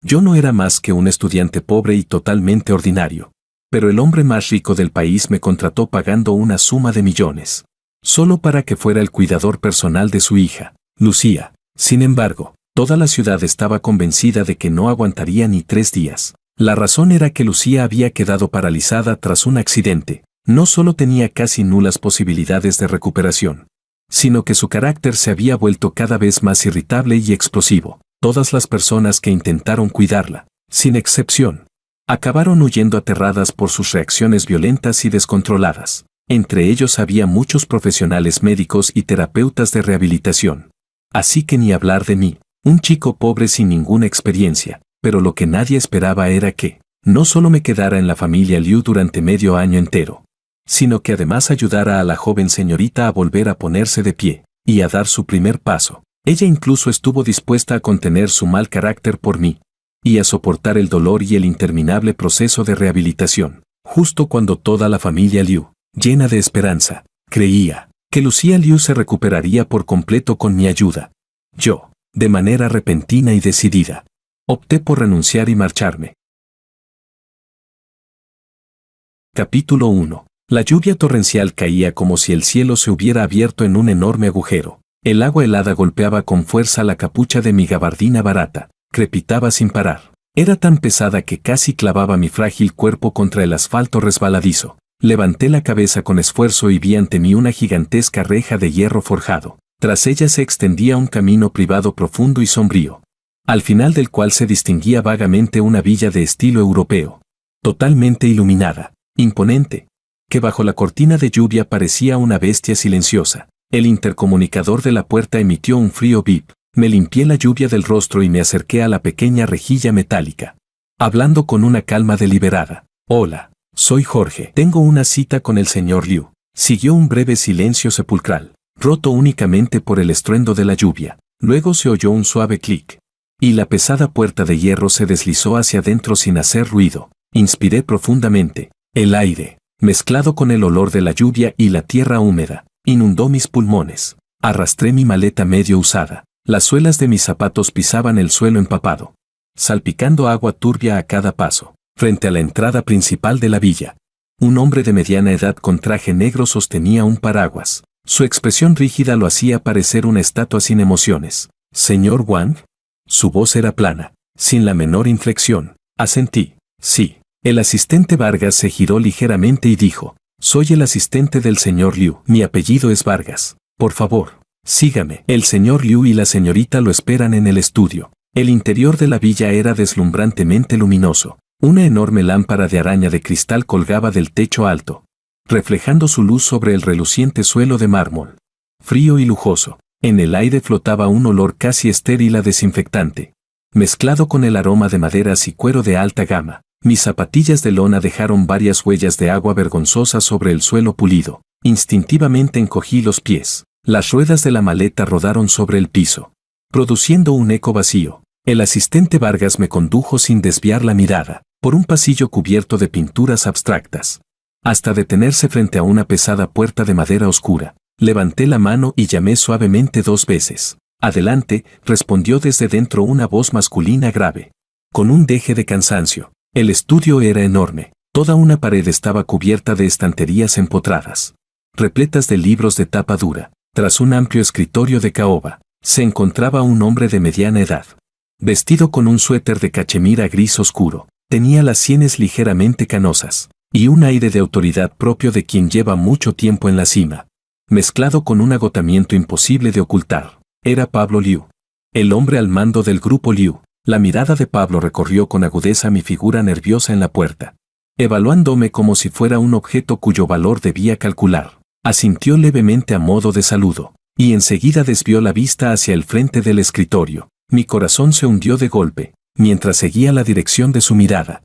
Yo no era más que un estudiante pobre y totalmente ordinario. Pero el hombre más rico del país me contrató pagando una suma de millones. Solo para que fuera el cuidador personal de su hija, Lucía. Sin embargo, toda la ciudad estaba convencida de que no aguantaría ni 3 días. La razón era que Lucía había quedado paralizada tras un accidente. No solo tenía casi nulas posibilidades de recuperación, sino que su carácter se había vuelto cada vez más irritable y explosivo. Todas las personas que intentaron cuidarla, sin excepción, acabaron huyendo aterradas por sus reacciones violentas y descontroladas. Entre ellos había muchos profesionales médicos y terapeutas de rehabilitación. Así que ni hablar de mí, un chico pobre sin ninguna experiencia, pero lo que nadie esperaba era que no solo me quedara en la familia Liu durante medio año entero, sino que además ayudara a la joven señorita a volver a ponerse de pie y a dar su primer paso. Ella incluso estuvo dispuesta a contener su mal carácter por mí y a soportar el dolor y el interminable proceso de rehabilitación, justo cuando toda la familia Liu, llena de esperanza, creía que Lucía Liu se recuperaría por completo con mi ayuda. Yo, de manera repentina y decidida, opté por renunciar y marcharme. Capítulo 1. La lluvia torrencial caía como si el cielo se hubiera abierto en un enorme agujero. El agua helada golpeaba con fuerza la capucha de mi gabardina barata. Crepitaba sin parar. Era tan pesada que casi clavaba mi frágil cuerpo contra el asfalto resbaladizo. Levanté la cabeza con esfuerzo y vi ante mí una gigantesca reja de hierro forjado. Tras ella se extendía un camino privado profundo y sombrío, al final del cual se distinguía vagamente una villa de estilo europeo, totalmente iluminada, imponente, que bajo la cortina de lluvia parecía una bestia silenciosa. El intercomunicador de la puerta emitió un frío bip. Me limpié la lluvia del rostro y me acerqué a la pequeña rejilla metálica, hablando con una calma deliberada. Hola, soy Jorge. Tengo una cita con el señor Liu. Siguió un breve silencio sepulcral, roto únicamente por el estruendo de la lluvia. Luego se oyó un suave clic, y la pesada puerta de hierro se deslizó hacia adentro sin hacer ruido. Inspiré profundamente. El aire, mezclado con el olor de la lluvia y la tierra húmeda, inundó mis pulmones. Arrastré mi maleta medio usada. Las suelas de mis zapatos pisaban el suelo empapado, salpicando agua turbia a cada paso. Frente a la entrada principal de la villa, un hombre de mediana edad con traje negro sostenía un paraguas. Su expresión rígida lo hacía parecer una estatua sin emociones. ¿Señor Wang? Su voz era plana, sin la menor inflexión. Asentí. Sí. El asistente Vargas se giró ligeramente y dijo: soy el asistente del señor Liu. Mi apellido es Vargas. Por favor, sígame. El señor Liu y la señorita lo esperan en el estudio. El interior de la villa era deslumbrantemente luminoso. Una enorme lámpara de araña de cristal colgaba del techo alto, reflejando su luz sobre el reluciente suelo de mármol. Frío y lujoso. En el aire flotaba un olor casi estéril a desinfectante, mezclado con el aroma de maderas y cuero de alta gama. Mis zapatillas de lona dejaron varias huellas de agua vergonzosas sobre el suelo pulido. Instintivamente encogí los pies. Las ruedas de la maleta rodaron sobre el piso, produciendo un eco vacío. El asistente Vargas me condujo sin desviar la mirada, por un pasillo cubierto de pinturas abstractas, hasta detenerse frente a una pesada puerta de madera oscura. Levanté la mano y llamé suavemente 2 veces. Adelante, respondió desde dentro una voz masculina grave, con un deje de cansancio. El estudio era enorme. Toda una pared estaba cubierta de estanterías empotradas, repletas de libros de tapa dura. Tras un amplio escritorio de caoba, se encontraba un hombre de mediana edad, vestido con un suéter de cachemira gris oscuro. Tenía las sienes ligeramente canosas, y un aire de autoridad propio de quien lleva mucho tiempo en la cima, mezclado con un agotamiento imposible de ocultar. Era Pablo Liu, el hombre al mando del grupo Liu. La mirada de Pablo recorrió con agudeza mi figura nerviosa en la puerta, evaluándome como si fuera un objeto cuyo valor debía calcular. Asintió levemente a modo de saludo, y enseguida desvió la vista hacia el frente del escritorio. Mi corazón se hundió de golpe, mientras seguía la dirección de su mirada.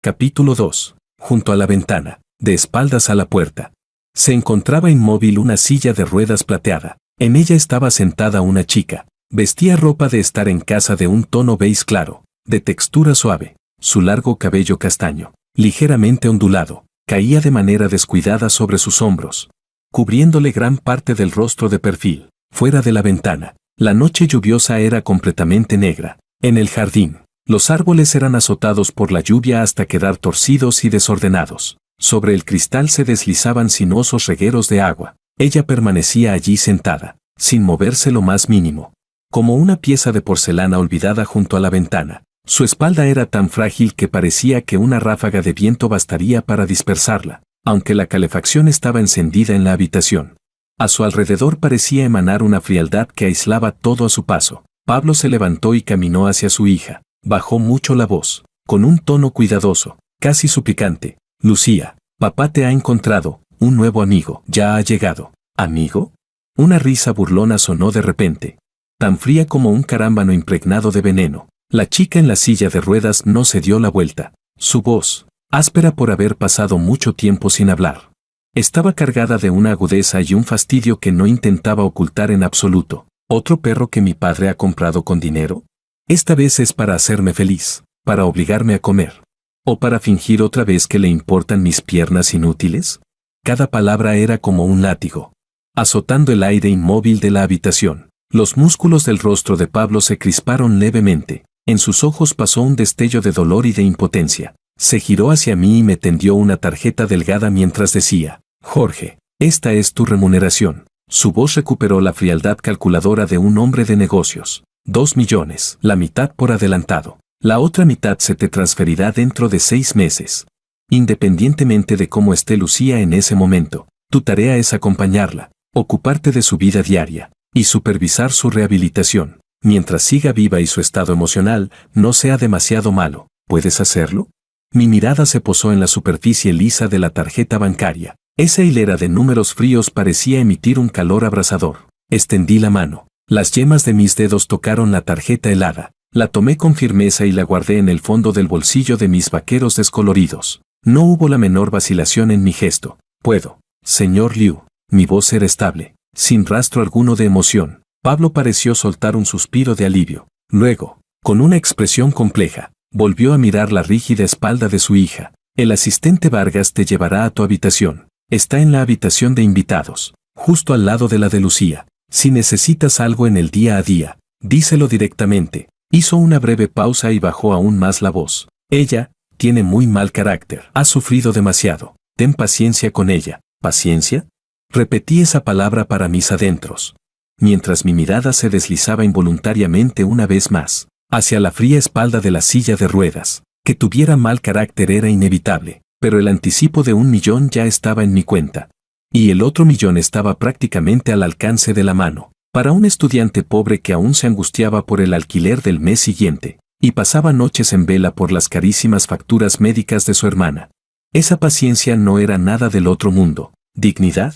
Capítulo 2. Junto a la ventana, de espaldas a la puerta, se encontraba inmóvil una silla de ruedas plateada. En ella estaba sentada una chica. Vestía ropa de estar en casa de un tono beige claro, de textura suave. Su largo cabello castaño, ligeramente ondulado, caía de manera descuidada sobre sus hombros, cubriéndole gran parte del rostro de perfil. Fuera de la ventana, La noche lluviosa era completamente negra. En el jardín, los árboles eran azotados por la lluvia hasta quedar torcidos y desordenados. Sobre el cristal se deslizaban sinuosos regueros de agua. Ella permanecía allí sentada, sin moverse lo más mínimo, como una pieza de porcelana olvidada junto a la ventana. Su espalda era tan frágil que parecía que una ráfaga de viento bastaría para dispersarla, aunque la calefacción estaba encendida en la habitación. A su alrededor parecía emanar una frialdad que aislaba todo a su paso. Pablo se levantó y caminó hacia su hija. Bajó mucho la voz, con un tono cuidadoso, casi suplicante. Lucía, papá te ha encontrado, un nuevo amigo. Ya ha llegado. ¿Amigo? Una risa burlona sonó de repente, tan fría como un carámbano impregnado de veneno. La chica en la silla de ruedas no se dio la vuelta. Su voz, áspera por haber pasado mucho tiempo sin hablar, estaba cargada de una agudeza y un fastidio que no intentaba ocultar en absoluto. ¿Otro perro que mi padre ha comprado con dinero? Esta vez es para hacerme feliz, para obligarme a comer. ¿O para fingir otra vez que le importan mis piernas inútiles? Cada palabra era como un látigo, azotando el aire inmóvil de la habitación. Los músculos del rostro de Pablo se crisparon levemente. En sus ojos pasó un destello de dolor y de impotencia. Se giró hacia mí y me tendió una tarjeta delgada mientras decía: Jorge, esta es tu remuneración. Su voz recuperó la frialdad calculadora de un hombre de negocios. 2 millones, la mitad por adelantado. La otra mitad se te transferirá dentro de 6 meses. Independientemente de cómo esté Lucía en ese momento, tu tarea es acompañarla, ocuparte de su vida diaria y supervisar su rehabilitación. Mientras siga viva y su estado emocional no sea demasiado malo, ¿puedes hacerlo? Mi mirada se posó en la superficie lisa de la tarjeta bancaria. Esa hilera de números fríos parecía emitir un calor abrasador. Extendí la mano. Las yemas de mis dedos tocaron la tarjeta helada. La tomé con firmeza y la guardé en el fondo del bolsillo de mis vaqueros descoloridos. No hubo la menor vacilación en mi gesto. Puedo, señor Liu. Mi voz era estable, sin rastro alguno de emoción. Pablo pareció soltar un suspiro de alivio. Luego, con una expresión compleja, volvió a mirar la rígida espalda de su hija. El asistente Vargas te llevará a tu habitación. Está en la habitación de invitados, justo al lado de la de Lucía. Si necesitas algo en el día a día, díselo directamente. Hizo una breve pausa y bajó aún más la voz. Ella tiene muy mal carácter. Ha sufrido demasiado. Ten paciencia con ella. ¿Paciencia? Repetí esa palabra para mis adentros, mientras mi mirada se deslizaba involuntariamente una vez más hacia la fría espalda de la silla de ruedas. Que tuviera mal carácter era inevitable, pero el anticipo de 1 millón ya estaba en mi cuenta. Y el otro millón estaba prácticamente al alcance de la mano. Para un estudiante pobre que aún se angustiaba por el alquiler del mes siguiente, y pasaba noches en vela por las carísimas facturas médicas de su hermana. Esa paciencia no era nada del otro mundo. ¿Dignidad?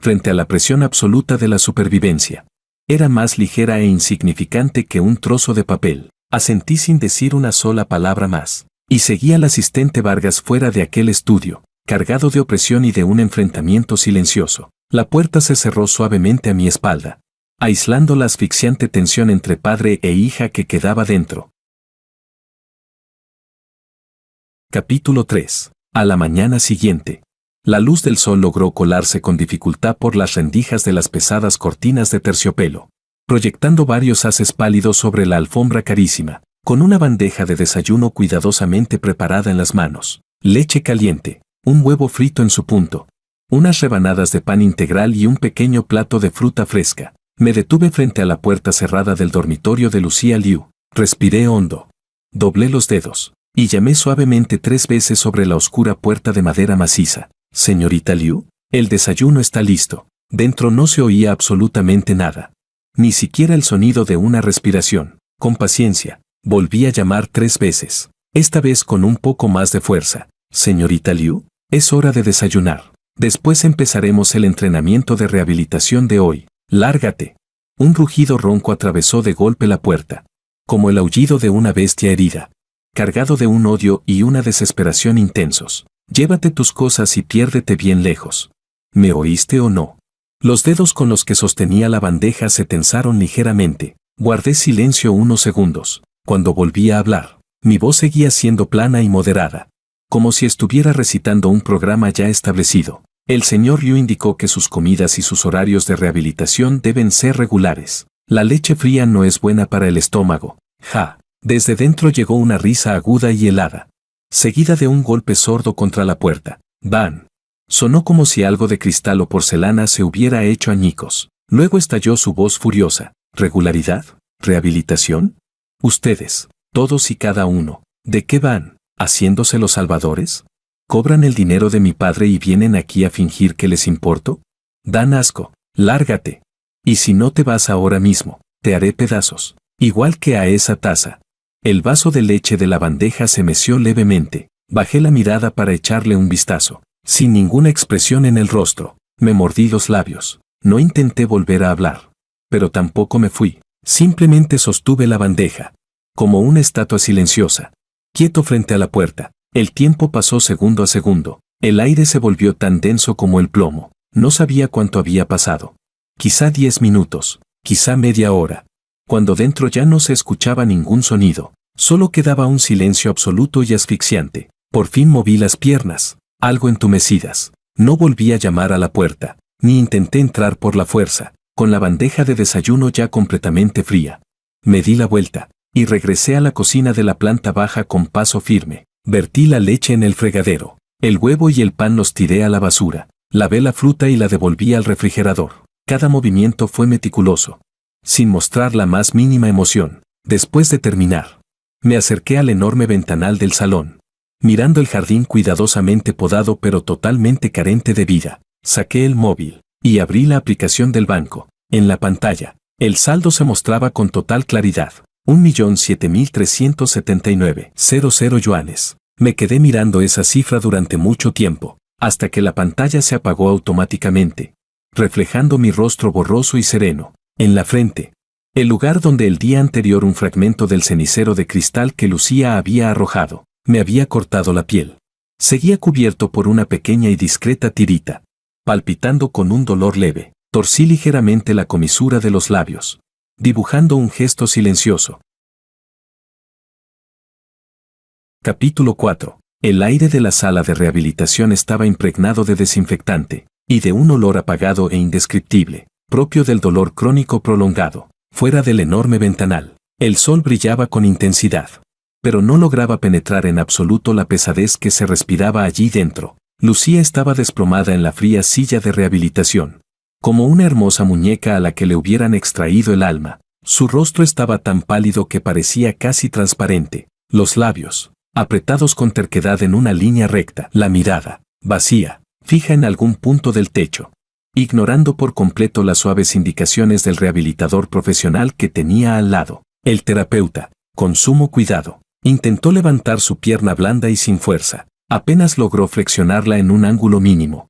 Frente a la presión absoluta de la supervivencia. Era más ligera e insignificante que un trozo de papel. Asentí sin decir una sola palabra más. Y seguí al asistente Vargas fuera de aquel estudio, cargado de opresión y de un enfrentamiento silencioso. La puerta se cerró suavemente a mi espalda, aislando la asfixiante tensión entre padre e hija que quedaba dentro. Capítulo 3. A la mañana siguiente. La luz del sol logró colarse con dificultad por las rendijas de las pesadas cortinas de terciopelo, proyectando varios haces pálidos sobre la alfombra carísima, con una bandeja de desayuno cuidadosamente preparada en las manos, leche caliente, un huevo frito en su punto, unas rebanadas de pan integral y un pequeño plato de fruta fresca. Me detuve frente a la puerta cerrada del dormitorio de Lucía Liu. Respiré hondo. Doblé los dedos y llamé suavemente 3 veces sobre la oscura puerta de madera maciza. Señorita Liu, el desayuno está listo. Dentro no se oía absolutamente nada. Ni siquiera el sonido de una respiración. Con paciencia, volví a llamar 3 veces. Esta vez con un poco más de fuerza. Señorita Liu, es hora de desayunar. Después empezaremos el entrenamiento de rehabilitación de hoy. Lárgate. Un rugido ronco atravesó de golpe la puerta, como el aullido de una bestia herida, cargado de un odio y una desesperación intensos. Llévate tus cosas y piérdete bien lejos. ¿Me oíste o no? Los dedos con los que sostenía la bandeja se tensaron ligeramente. Guardé silencio unos segundos. Cuando volví a hablar, mi voz seguía siendo plana y moderada, como si estuviera recitando un programa ya establecido. El señor Liu indicó que sus comidas y sus horarios de rehabilitación deben ser regulares. La leche fría no es buena para el estómago. Ja. Desde dentro llegó una risa aguda y helada, seguida de un golpe sordo contra la puerta. ¡Bam! Sonó como si algo de cristal o porcelana se hubiera hecho añicos. Luego estalló su voz furiosa. ¿Regularidad? ¿Rehabilitación? Ustedes, todos y cada uno, ¿de qué van? ¿Haciéndose los salvadores? ¿Cobran el dinero de mi padre y vienen aquí a fingir que les importo? Dan asco. Lárgate. Y si no te vas ahora mismo, te haré pedazos. Igual que a esa taza. El vaso de leche de la bandeja se meció levemente. Bajé la mirada para echarle un vistazo. Sin ninguna expresión en el rostro, me mordí los labios. No intenté volver a hablar. Pero tampoco me fui. Simplemente sostuve la bandeja. Como una estatua silenciosa. Quieto frente a la puerta. El tiempo pasó segundo a segundo. El aire se volvió tan denso como el plomo. No sabía cuánto había pasado. Quizá 10 minutos. Quizá media hora. Cuando dentro ya no se escuchaba ningún sonido. Solo quedaba un silencio absoluto y asfixiante. Por fin moví las piernas, algo entumecidas. No volví a llamar a la puerta, ni intenté entrar por la fuerza, con la bandeja de desayuno ya completamente fría. Me di la vuelta, y regresé a la cocina de la planta baja con paso firme. Vertí la leche en el fregadero. El huevo y el pan los tiré a la basura. Lavé la fruta y la devolví al refrigerador. Cada movimiento fue meticuloso, sin mostrar la más mínima emoción. Después de terminar, me acerqué al enorme ventanal del salón. Mirando el jardín cuidadosamente podado pero totalmente carente de vida, saqué el móvil y abrí la aplicación del banco. En la pantalla, el saldo se mostraba con total claridad. 1.007.379.00 yuanes. Me quedé mirando esa cifra durante mucho tiempo, hasta que la pantalla se apagó automáticamente, reflejando mi rostro borroso y sereno. En la frente, el lugar donde el día anterior un fragmento del cenicero de cristal que Lucía había arrojado, me había cortado la piel. Seguía cubierto por una pequeña y discreta tirita. Palpitando con un dolor leve, torcí ligeramente la comisura de los labios, dibujando un gesto silencioso. Capítulo 4. El aire de la sala de rehabilitación estaba impregnado de desinfectante, y de un olor apagado e indescriptible, propio del dolor crónico prolongado. Fuera del enorme ventanal, el sol brillaba con intensidad, pero no lograba penetrar en absoluto la pesadez que se respiraba allí dentro. Lucía estaba desplomada en la fría silla de rehabilitación, como una hermosa muñeca a la que le hubieran extraído el alma. Su rostro estaba tan pálido que parecía casi transparente, los labios, apretados con terquedad en una línea recta, la mirada, vacía, fija en algún punto del techo, ignorando por completo las suaves indicaciones del rehabilitador profesional que tenía al lado. El terapeuta, con sumo cuidado, intentó levantar su pierna blanda y sin fuerza. Apenas logró flexionarla en un ángulo mínimo.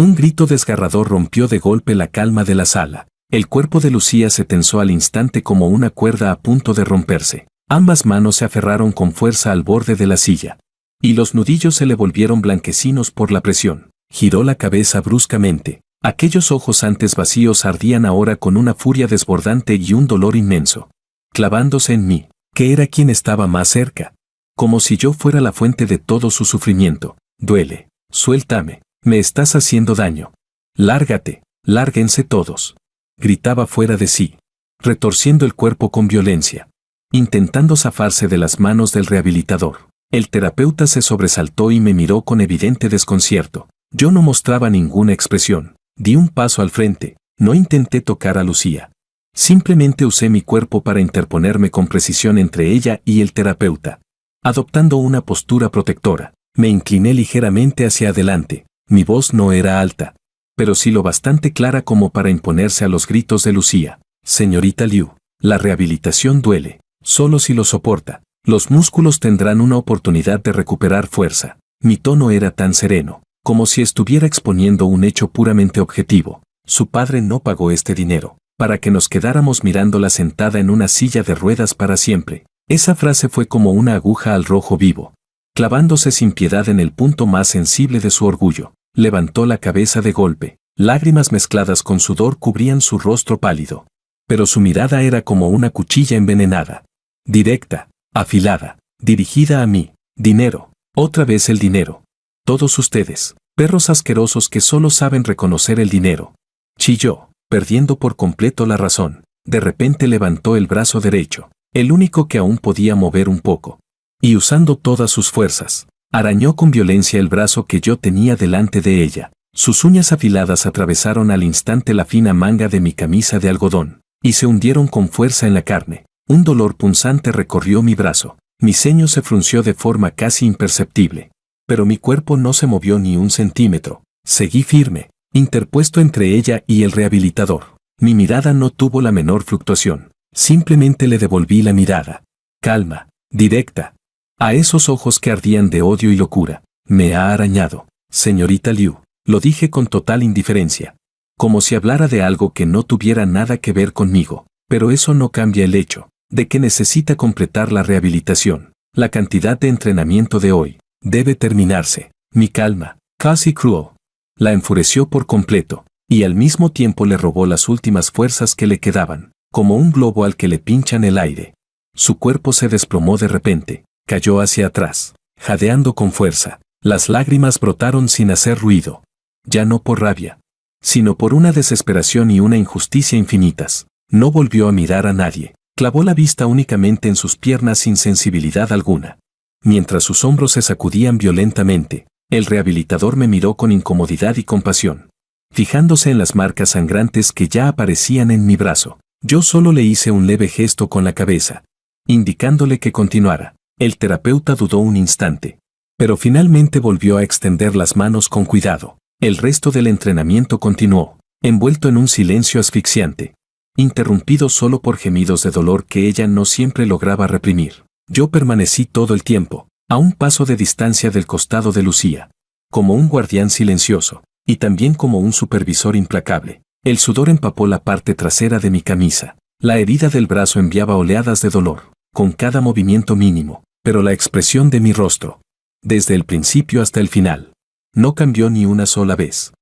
Un grito desgarrador rompió de golpe la calma de la sala. El cuerpo de Lucía se tensó al instante como una cuerda a punto de romperse. Ambas manos se aferraron con fuerza al borde de la silla, y los nudillos se le volvieron blanquecinos por la presión. Giró la cabeza bruscamente. Aquellos ojos antes vacíos ardían ahora con una furia desbordante y un dolor inmenso, clavándose en mí, que era quien estaba más cerca, como si yo fuera la fuente de todo su sufrimiento. Duele, suéltame, me estás haciendo daño. Lárgate, lárguense todos. Gritaba fuera de sí, retorciendo el cuerpo con violencia, intentando zafarse de las manos del rehabilitador. El terapeuta se sobresaltó y me miró con evidente desconcierto. Yo no mostraba ninguna expresión. Di un paso al frente, no intenté tocar a Lucía. Simplemente usé mi cuerpo para interponerme con precisión entre ella y el terapeuta. Adoptando una postura protectora, me incliné ligeramente hacia adelante. Mi voz no era alta, pero sí lo bastante clara como para imponerse a los gritos de Lucía. Señorita Liu, la rehabilitación duele, solo si lo soporta. Los músculos tendrán una oportunidad de recuperar fuerza. Mi tono era tan sereno, como si estuviera exponiendo un hecho puramente objetivo. Su padre no pagó este dinero para que nos quedáramos mirándola sentada en una silla de ruedas para siempre. Esa frase fue como una aguja al rojo vivo, clavándose sin piedad en el punto más sensible de su orgullo. Levantó la cabeza de golpe. Lágrimas mezcladas con sudor cubrían su rostro pálido, pero su mirada era como una cuchilla envenenada, directa, afilada, dirigida a mí. Dinero, otra vez el dinero. Todos ustedes, perros asquerosos que solo saben reconocer el dinero. Chilló, perdiendo por completo la razón. De repente levantó el brazo derecho, el único que aún podía mover un poco. Y usando todas sus fuerzas, arañó con violencia el brazo que yo tenía delante de ella. Sus uñas afiladas atravesaron al instante la fina manga de mi camisa de algodón, y se hundieron con fuerza en la carne. Un dolor punzante recorrió mi brazo. Mi ceño se frunció de forma casi imperceptible. Pero mi cuerpo no se movió ni un centímetro. Seguí firme, interpuesto entre ella y el rehabilitador. Mi mirada no tuvo la menor fluctuación. Simplemente le devolví la mirada. Calma, directa. A esos ojos que ardían de odio y locura. Me ha arañado, señorita Liu. Lo dije con total indiferencia. Como si hablara de algo que no tuviera nada que ver conmigo. Pero eso no cambia el hecho de que necesita completar la rehabilitación. La cantidad de entrenamiento de hoy debe terminarse. Mi calma, casi cruel, la enfureció por completo, y al mismo tiempo le robó las últimas fuerzas que le quedaban, como un globo al que le pinchan el aire. Su cuerpo se desplomó de repente, cayó hacia atrás, jadeando con fuerza. Las lágrimas brotaron sin hacer ruido. Ya no por rabia, sino por una desesperación y una injusticia infinitas. No volvió a mirar a nadie. Clavó la vista únicamente en sus piernas sin sensibilidad alguna. Mientras sus hombros se sacudían violentamente, el rehabilitador me miró con incomodidad y compasión. Fijándose en las marcas sangrantes que ya aparecían en mi brazo, yo solo le hice un leve gesto con la cabeza, indicándole que continuara. El terapeuta dudó un instante, pero finalmente volvió a extender las manos con cuidado. El resto del entrenamiento continuó, envuelto en un silencio asfixiante, interrumpido solo por gemidos de dolor que ella no siempre lograba reprimir. Yo permanecí todo el tiempo, a un paso de distancia del costado de Lucía, como un guardián silencioso, y también como un supervisor implacable. El sudor empapó la parte trasera de mi camisa. La herida del brazo enviaba oleadas de dolor, con cada movimiento mínimo, pero la expresión de mi rostro, desde el principio hasta el final, no cambió ni una sola vez.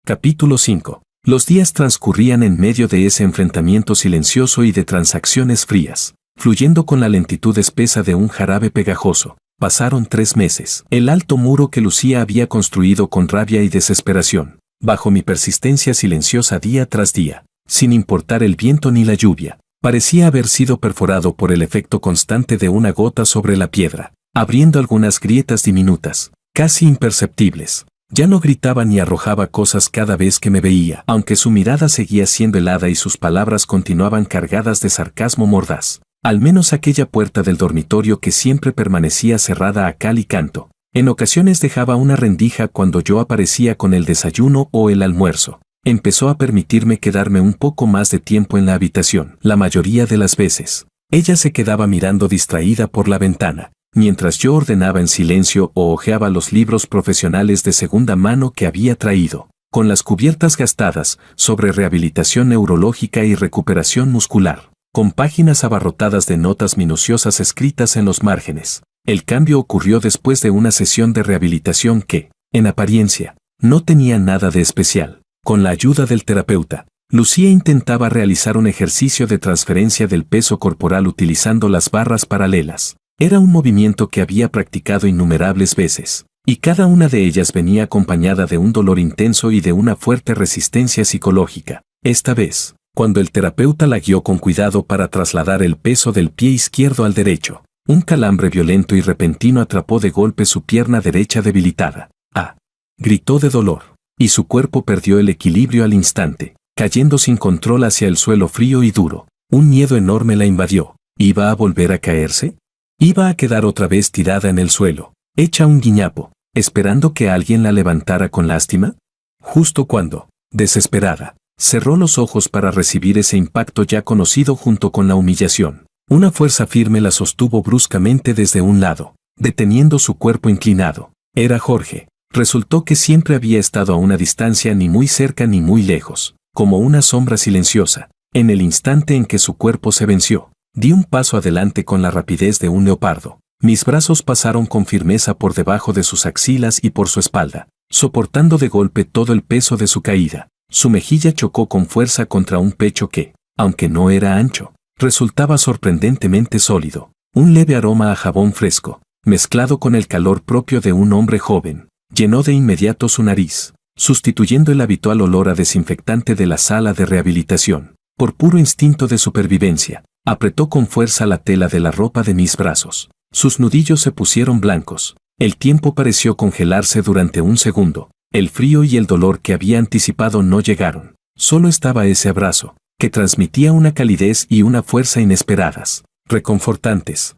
Capítulo 5. Los días transcurrían en medio de ese enfrentamiento silencioso y de transacciones frías, fluyendo con la lentitud espesa de un jarabe pegajoso. Pasaron 3 meses. El alto muro que Lucía había construido con rabia y desesperación, bajo mi persistencia silenciosa día tras día, sin importar el viento ni la lluvia, parecía haber sido perforado por el efecto constante de una gota sobre la piedra, abriendo algunas grietas diminutas, casi imperceptibles. Ya no gritaba ni arrojaba cosas cada vez que me veía, aunque su mirada seguía siendo helada y sus palabras continuaban cargadas de sarcasmo mordaz. Al menos aquella puerta del dormitorio que siempre permanecía cerrada a cal y canto. En ocasiones dejaba una rendija cuando yo aparecía con el desayuno o el almuerzo. Empezó a permitirme quedarme un poco más de tiempo en la habitación. La mayoría de las veces, ella se quedaba mirando distraída por la ventana, mientras yo ordenaba en silencio o hojeaba los libros profesionales de segunda mano que había traído, con las cubiertas gastadas, sobre rehabilitación neurológica y recuperación muscular, con páginas abarrotadas de notas minuciosas escritas en los márgenes. El cambio ocurrió después de una sesión de rehabilitación que, en apariencia, no tenía nada de especial. Con la ayuda del terapeuta, Lucía intentaba realizar un ejercicio de transferencia del peso corporal utilizando las barras paralelas. Era un movimiento que había practicado innumerables veces, y cada una de ellas venía acompañada de un dolor intenso y de una fuerte resistencia psicológica. Esta vez, cuando el terapeuta la guió con cuidado para trasladar el peso del pie izquierdo al derecho, un calambre violento y repentino atrapó de golpe su pierna derecha debilitada. ¡Ah! Gritó de dolor, y su cuerpo perdió el equilibrio al instante, cayendo sin control hacia el suelo frío y duro. Un miedo enorme la invadió. ¿Iba a volver a caerse? Iba a quedar otra vez tirada en el suelo, hecha un guiñapo, esperando que alguien la levantara con lástima. Justo cuando, desesperada, cerró los ojos para recibir ese impacto ya conocido junto con la humillación, una fuerza firme la sostuvo bruscamente desde un lado, deteniendo su cuerpo inclinado. Era Jorge. Resultó que siempre había estado a una distancia ni muy cerca ni muy lejos, como una sombra silenciosa. En el instante en que su cuerpo se venció, di un paso adelante con la rapidez de un leopardo. Mis brazos pasaron con firmeza por debajo de sus axilas y por su espalda, soportando de golpe todo el peso de su caída. Su mejilla chocó con fuerza contra un pecho que, aunque no era ancho, resultaba sorprendentemente sólido. Un leve aroma a jabón fresco, mezclado con el calor propio de un hombre joven, llenó de inmediato su nariz. sustituyendo el habitual olor a desinfectante de la sala de rehabilitación. Por puro instinto de supervivencia, apretó con fuerza la tela de la ropa de mis brazos. Sus nudillos se pusieron blancos. El tiempo pareció congelarse durante un segundo. El frío y el dolor que había anticipado no llegaron. Solo estaba ese abrazo, que transmitía una calidez y una fuerza inesperadas, reconfortantes.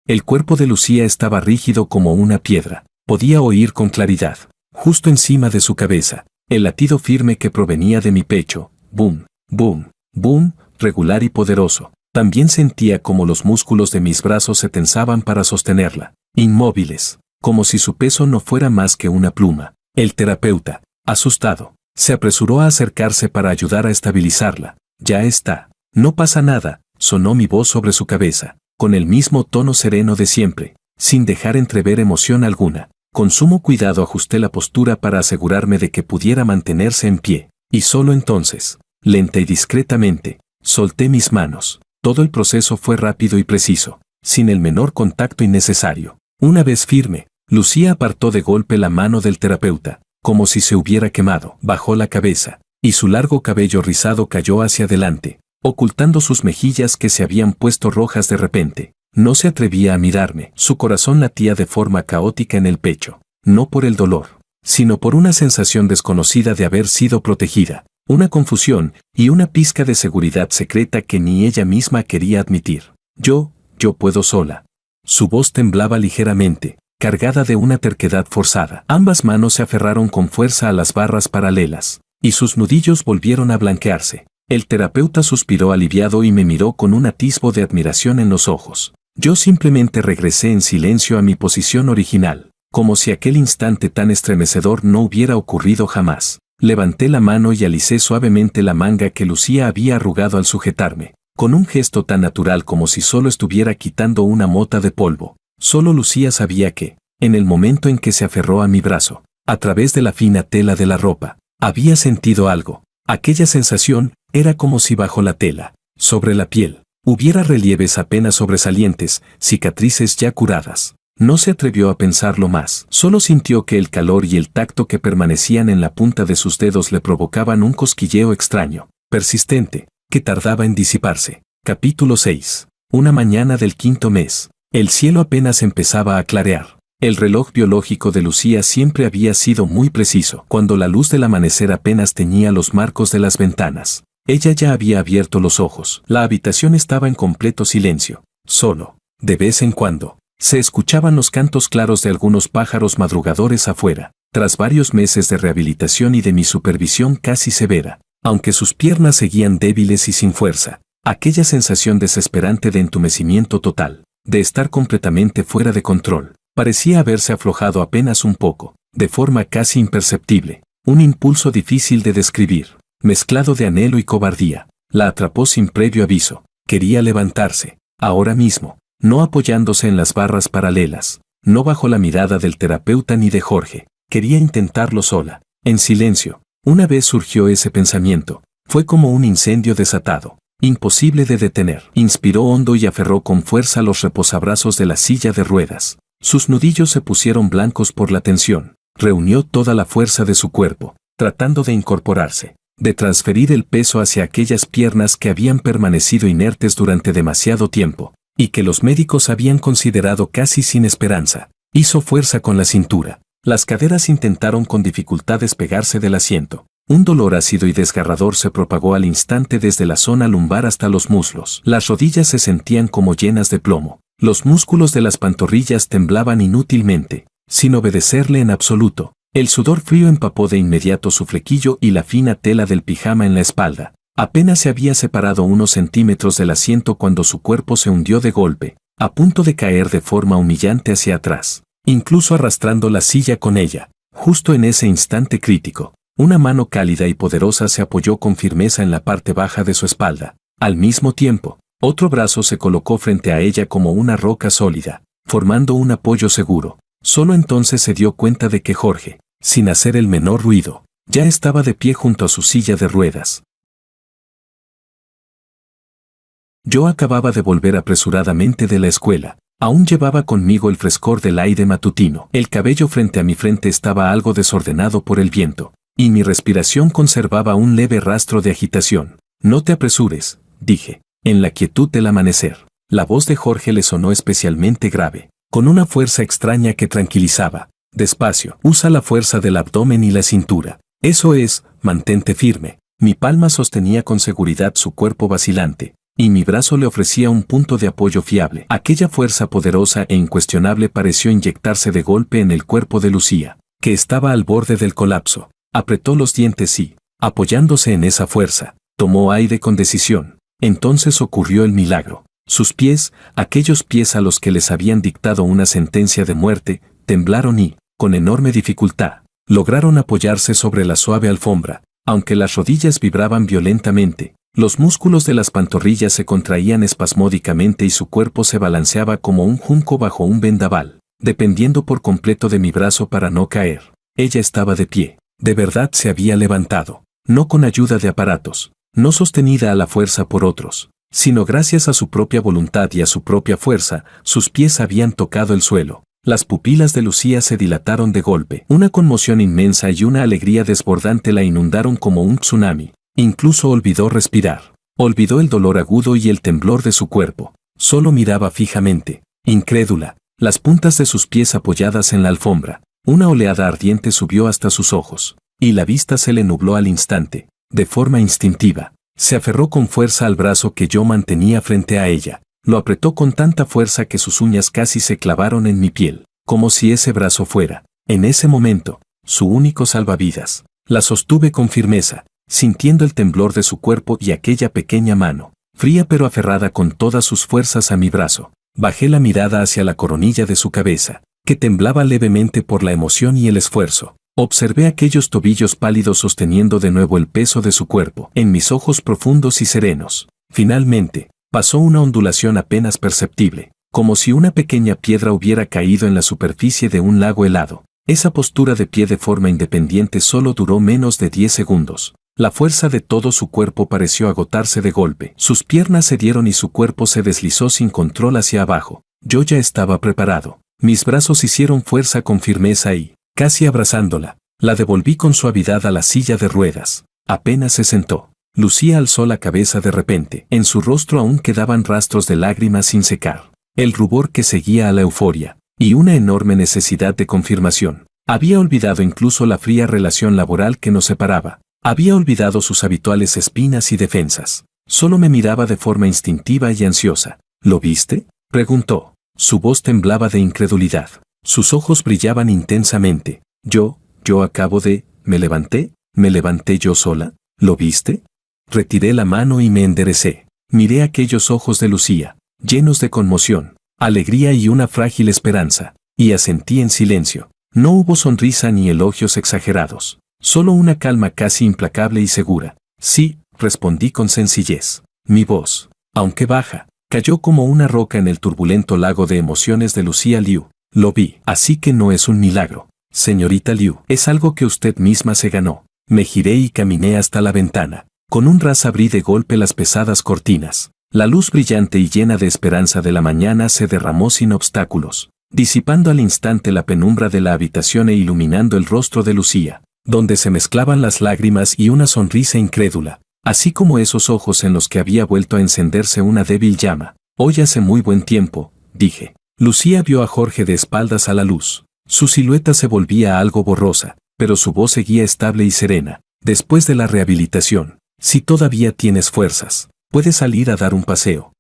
El cuerpo de Lucía estaba rígido como una piedra. Podía oír con claridad, justo encima de su cabeza, el latido firme que provenía de mi pecho. Boom, boom, boom, regular y poderoso. También sentía como los músculos de mis brazos se tensaban para sostenerla, inmóviles, como si su peso no fuera más que una pluma. El terapeuta, asustado, se apresuró a acercarse para ayudar a estabilizarla. Ya está. No pasa nada, sonó mi voz sobre su cabeza, con el mismo tono sereno de siempre, sin dejar entrever emoción alguna. Con sumo cuidado ajusté la postura para asegurarme de que pudiera mantenerse en pie, y solo entonces, lenta y discretamente, solté mis manos. Todo el proceso fue rápido y preciso, sin el menor contacto innecesario. Una vez firme, Lucía apartó de golpe la mano del terapeuta, como si se hubiera quemado. Bajó la cabeza, y su largo cabello rizado cayó hacia adelante, ocultando sus mejillas que se habían puesto rojas de repente. No se atrevía a mirarme. Su corazón latía de forma caótica en el pecho, no por el dolor, sino por una sensación desconocida de haber sido protegida. Una confusión y una pizca de seguridad secreta que ni ella misma quería admitir. Yo puedo sola. Su voz temblaba ligeramente, cargada de una terquedad forzada. Ambas manos se aferraron con fuerza a las barras paralelas, y sus nudillos volvieron a blanquearse. El terapeuta suspiró aliviado y me miró con un atisbo de admiración en los ojos. Yo simplemente regresé en silencio a mi posición original, como si aquel instante tan estremecedor no hubiera ocurrido jamás. Levanté la mano y alicé suavemente la manga que Lucía había arrugado al sujetarme, con un gesto tan natural como si solo estuviera quitando una mota de polvo. Solo Lucía sabía que, en el momento en que se aferró a mi brazo, a través de la fina tela de la ropa, había sentido algo. Aquella sensación era como si bajo la tela, sobre la piel, hubiera relieves apenas sobresalientes, cicatrices ya curadas. No se atrevió a pensarlo más, solo sintió que el calor y el tacto que permanecían en la punta de sus dedos le provocaban un cosquilleo extraño, persistente, que tardaba en disiparse. Capítulo 6. Una mañana del 5º mes. El cielo apenas empezaba a clarear. El reloj biológico de Lucía siempre había sido muy preciso. Cuando la luz del amanecer apenas teñía los marcos de las ventanas, ella ya había abierto los ojos. La habitación estaba en completo silencio. Solo, de vez en cuando, se escuchaban los cantos claros de algunos pájaros madrugadores afuera. Tras varios meses de rehabilitación y de mi supervisión casi severa, aunque sus piernas seguían débiles y sin fuerza, aquella sensación desesperante de entumecimiento total, de estar completamente fuera de control, parecía haberse aflojado apenas un poco, de forma casi imperceptible. Un impulso difícil de describir, mezclado de anhelo y cobardía, la atrapó sin previo aviso. Quería levantarse, ahora mismo, no apoyándose en las barras paralelas, no bajo la mirada del terapeuta ni de Jorge. Quería intentarlo sola, en silencio. Una vez surgió ese pensamiento, fue como un incendio desatado, imposible de detener. Inspiró hondo y aferró con fuerza los reposabrazos de la silla de ruedas. Sus nudillos se pusieron blancos por la tensión. Reunió toda la fuerza de su cuerpo, tratando de incorporarse, de transferir el peso hacia aquellas piernas que habían permanecido inertes durante demasiado tiempo, y que los médicos habían considerado casi sin esperanza. Hizo fuerza con la cintura. Las caderas intentaron con dificultad despegarse del asiento. Un dolor ácido y desgarrador se propagó al instante desde la zona lumbar hasta los muslos. Las rodillas se sentían como llenas de plomo. Los músculos de las pantorrillas temblaban inútilmente, sin obedecerle en absoluto. El sudor frío empapó de inmediato su flequillo y la fina tela del pijama en la espalda. Apenas se había separado unos centímetros del asiento cuando su cuerpo se hundió de golpe, a punto de caer de forma humillante hacia atrás, incluso arrastrando la silla con ella. Justo en ese instante crítico, una mano cálida y poderosa se apoyó con firmeza en la parte baja de su espalda. Al mismo tiempo, otro brazo se colocó frente a ella como una roca sólida, formando un apoyo seguro. Solo entonces se dio cuenta de que Jorge, sin hacer el menor ruido, ya estaba de pie junto a su silla de ruedas. Yo acababa de volver apresuradamente de la escuela. Aún llevaba conmigo el frescor del aire matutino. El cabello frente a mi frente estaba algo desordenado por el viento, y mi respiración conservaba un leve rastro de agitación. No te apresures, dije, en la quietud del amanecer. La voz de Jorge le sonó especialmente grave, con una fuerza extraña que tranquilizaba. Despacio, usa la fuerza del abdomen y la cintura. Eso es, mantente firme. Mi palma sostenía con seguridad su cuerpo vacilante, y mi brazo le ofrecía un punto de apoyo fiable. Aquella fuerza poderosa e incuestionable pareció inyectarse de golpe en el cuerpo de Lucía, que estaba al borde del colapso. Apretó los dientes y, apoyándose en esa fuerza, tomó aire con decisión. Entonces ocurrió el milagro. Sus pies, aquellos pies a los que les habían dictado una sentencia de muerte, temblaron y, con enorme dificultad, lograron apoyarse sobre la suave alfombra. Aunque las rodillas vibraban violentamente, los músculos de las pantorrillas se contraían espasmódicamente y su cuerpo se balanceaba como un junco bajo un vendaval, dependiendo por completo de mi brazo para no caer. Ella estaba de pie. De verdad se había levantado, no con ayuda de aparatos, no sostenida a la fuerza por otros, sino gracias a su propia voluntad y a su propia fuerza. Sus pies habían tocado el suelo. Las pupilas de Lucía se dilataron de golpe. Una conmoción inmensa y una alegría desbordante la inundaron como un tsunami. Incluso olvidó respirar. Olvidó el dolor agudo y el temblor de su cuerpo. Solo miraba fijamente, incrédula, las puntas de sus pies apoyadas en la alfombra. Una oleada ardiente subió hasta sus ojos, y la vista se le nubló al instante. De forma instintiva, se aferró con fuerza al brazo que yo mantenía frente a ella. Lo apretó con tanta fuerza que sus uñas casi se clavaron en mi piel, como si ese brazo fuera, en ese momento, su único salvavidas. La sostuve con firmeza, sintiendo el temblor de su cuerpo y aquella pequeña mano, fría pero aferrada con todas sus fuerzas a mi brazo. Bajé la mirada hacia la coronilla de su cabeza, que temblaba levemente por la emoción y el esfuerzo. Observé aquellos tobillos pálidos sosteniendo de nuevo el peso de su cuerpo en mis ojos profundos y serenos. Finalmente, pasó una ondulación apenas perceptible, como si una pequeña piedra hubiera caído en la superficie de un lago helado. Esa postura de pie de forma independiente solo duró menos de 10 segundos. La fuerza de todo su cuerpo pareció agotarse de golpe. Sus piernas cedieron y su cuerpo se deslizó sin control hacia abajo. Yo ya estaba preparado. Mis brazos hicieron fuerza con firmeza y, casi abrazándola, la devolví con suavidad a la silla de ruedas. Apenas se sentó, Lucía alzó la cabeza de repente. En su rostro aún quedaban rastros de lágrimas sin secar. El rubor que seguía a la euforia, y una enorme necesidad de confirmación. Había olvidado incluso la fría relación laboral que nos separaba. Había olvidado sus habituales espinas y defensas. Solo me miraba de forma instintiva y ansiosa. ¿Lo viste?, preguntó. Su voz temblaba de incredulidad. Sus ojos brillaban intensamente. Yo acabo de... ¿Me levanté yo sola? ¿Lo viste? Retiré la mano y me enderecé. Miré aquellos ojos de Lucía, llenos de conmoción, alegría y una frágil esperanza, y asentí en silencio. No hubo sonrisa ni elogios exagerados, solo una calma casi implacable y segura. Sí, respondí con sencillez. Mi voz, aunque baja, cayó como una roca en el turbulento lago de emociones de Lucía Liu. Lo vi, así que no es un milagro, señorita Liu, es algo que usted misma se ganó. Me giré y caminé hasta la ventana. Con un ras abrí de golpe las pesadas cortinas. La luz brillante y llena de esperanza de la mañana se derramó sin obstáculos, disipando al instante la penumbra de la habitación e iluminando el rostro de Lucía, donde se mezclaban las lágrimas y una sonrisa incrédula, así como esos ojos en los que había vuelto a encenderse una débil llama. Hoy hace muy buen tiempo, dije. Lucía vio a Jorge de espaldas a la luz. Su silueta se volvía algo borrosa, pero su voz seguía estable y serena. Después de la rehabilitación, si todavía tienes fuerzas, puedes salir a dar un paseo.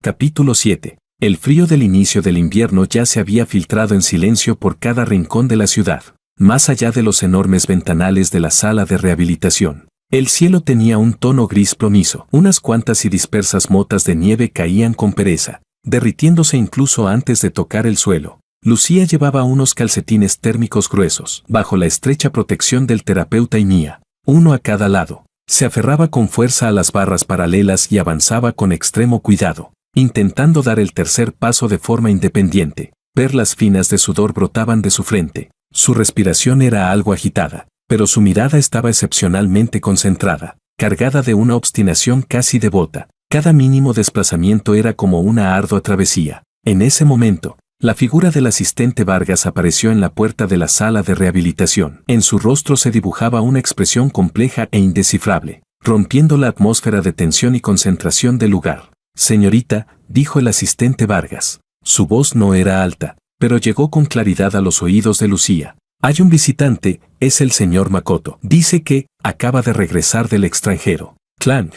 Capítulo 7. El frío del inicio del invierno ya se había filtrado en silencio por cada rincón de la ciudad. Más allá de los enormes ventanales de la sala de rehabilitación, el cielo tenía un tono gris plomizo. Unas cuantas y dispersas motas de nieve caían con pereza, derritiéndose incluso antes de tocar el suelo. Lucía llevaba unos calcetines térmicos gruesos, bajo la estrecha protección del terapeuta y mía, uno a cada lado. Se aferraba con fuerza a las barras paralelas y avanzaba con extremo cuidado, intentando dar el tercer paso de forma independiente. Perlas finas de sudor brotaban de su frente. Su respiración era algo agitada, pero su mirada estaba excepcionalmente concentrada, cargada de una obstinación casi devota. Cada mínimo desplazamiento era como una ardua travesía. En ese momento, la figura del asistente Vargas apareció en la puerta de la sala de rehabilitación. En su rostro se dibujaba una expresión compleja e indescifrable, rompiendo la atmósfera de tensión y concentración del lugar. Señorita, dijo el asistente Vargas. Su voz no era alta, pero llegó con claridad a los oídos de Lucía. Hay un visitante, es el señor Makoto. Dice que acaba de regresar del extranjero. Clang.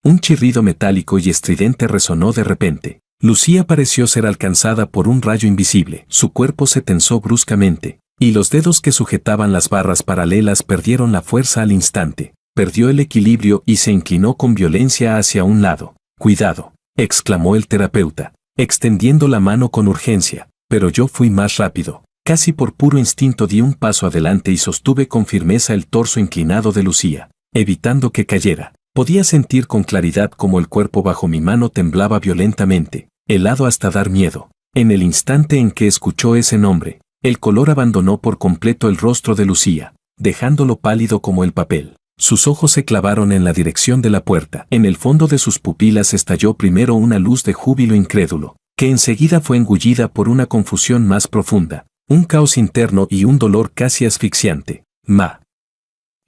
Un chirrido metálico y estridente resonó de repente. Lucía pareció ser alcanzada por un rayo invisible. Su cuerpo se tensó bruscamente, y los dedos que sujetaban las barras paralelas perdieron la fuerza al instante. Perdió el equilibrio y se inclinó con violencia hacia un lado. «Cuidado», exclamó el terapeuta, extendiendo la mano con urgencia. Pero yo fui más rápido. Casi por puro instinto di un paso adelante y sostuve con firmeza el torso inclinado de Lucía, evitando que cayera. Podía sentir con claridad cómo el cuerpo bajo mi mano temblaba violentamente, helado hasta dar miedo. En el instante en que escuchó ese nombre, el color abandonó por completo el rostro de Lucía, dejándolo pálido como el papel. Sus ojos se clavaron en la dirección de la puerta. En el fondo de sus pupilas estalló primero una luz de júbilo incrédulo, que enseguida fue engullida por una confusión más profunda, un caos interno y un dolor casi asfixiante.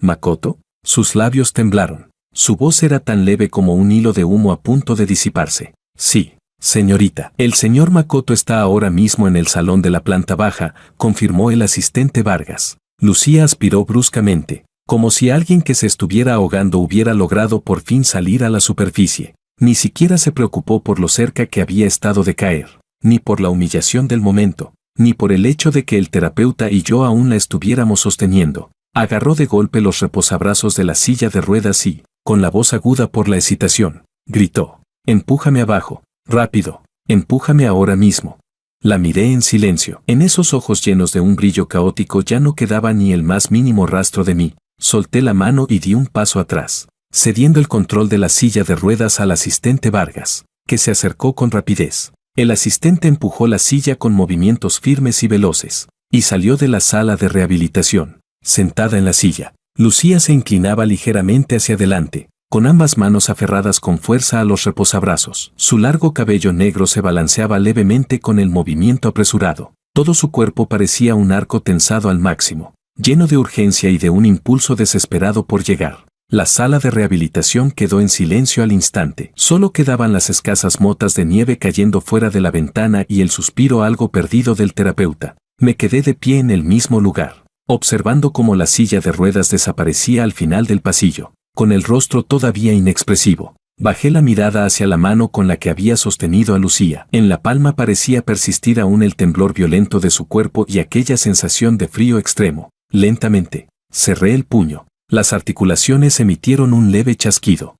¿Makoto? Sus labios temblaron. Su voz era tan leve como un hilo de humo a punto de disiparse. Sí, señorita. El señor Makoto está ahora mismo en el salón de la planta baja, confirmó el asistente Vargas. Lucía aspiró bruscamente, como si alguien que se estuviera ahogando hubiera logrado por fin salir a la superficie. Ni siquiera se preocupó por lo cerca que había estado de caer, ni por la humillación del momento, ni por el hecho de que el terapeuta y yo aún la estuviéramos sosteniendo. Agarró de golpe los reposabrazos de la silla de ruedas y, con la voz aguda por la excitación, gritó: «Empújame abajo, rápido, empújame ahora mismo». La miré en silencio. En esos ojos llenos de un brillo caótico ya no quedaba ni el más mínimo rastro de mí. Solté la mano y di un paso atrás, cediendo el control de la silla de ruedas al asistente Vargas, que se acercó con rapidez. El asistente empujó la silla con movimientos firmes y veloces, y salió de la sala de rehabilitación. Sentada en la silla, Lucía se inclinaba ligeramente hacia adelante, con ambas manos aferradas con fuerza a los reposabrazos. Su largo cabello negro se balanceaba levemente con el movimiento apresurado. Todo su cuerpo parecía un arco tensado al máximo, lleno de urgencia y de un impulso desesperado por llegar. La sala de rehabilitación quedó en silencio al instante. Solo quedaban las escasas motas de nieve cayendo fuera de la ventana y el suspiro algo perdido del terapeuta. Me quedé de pie en el mismo lugar, observando cómo la silla de ruedas desaparecía al final del pasillo, con el rostro todavía inexpresivo. Bajé la mirada hacia la mano con la que había sostenido a Lucía. En la palma parecía persistir aún el temblor violento de su cuerpo y aquella sensación de frío extremo. Lentamente, cerré el puño. Las articulaciones emitieron un leve chasquido.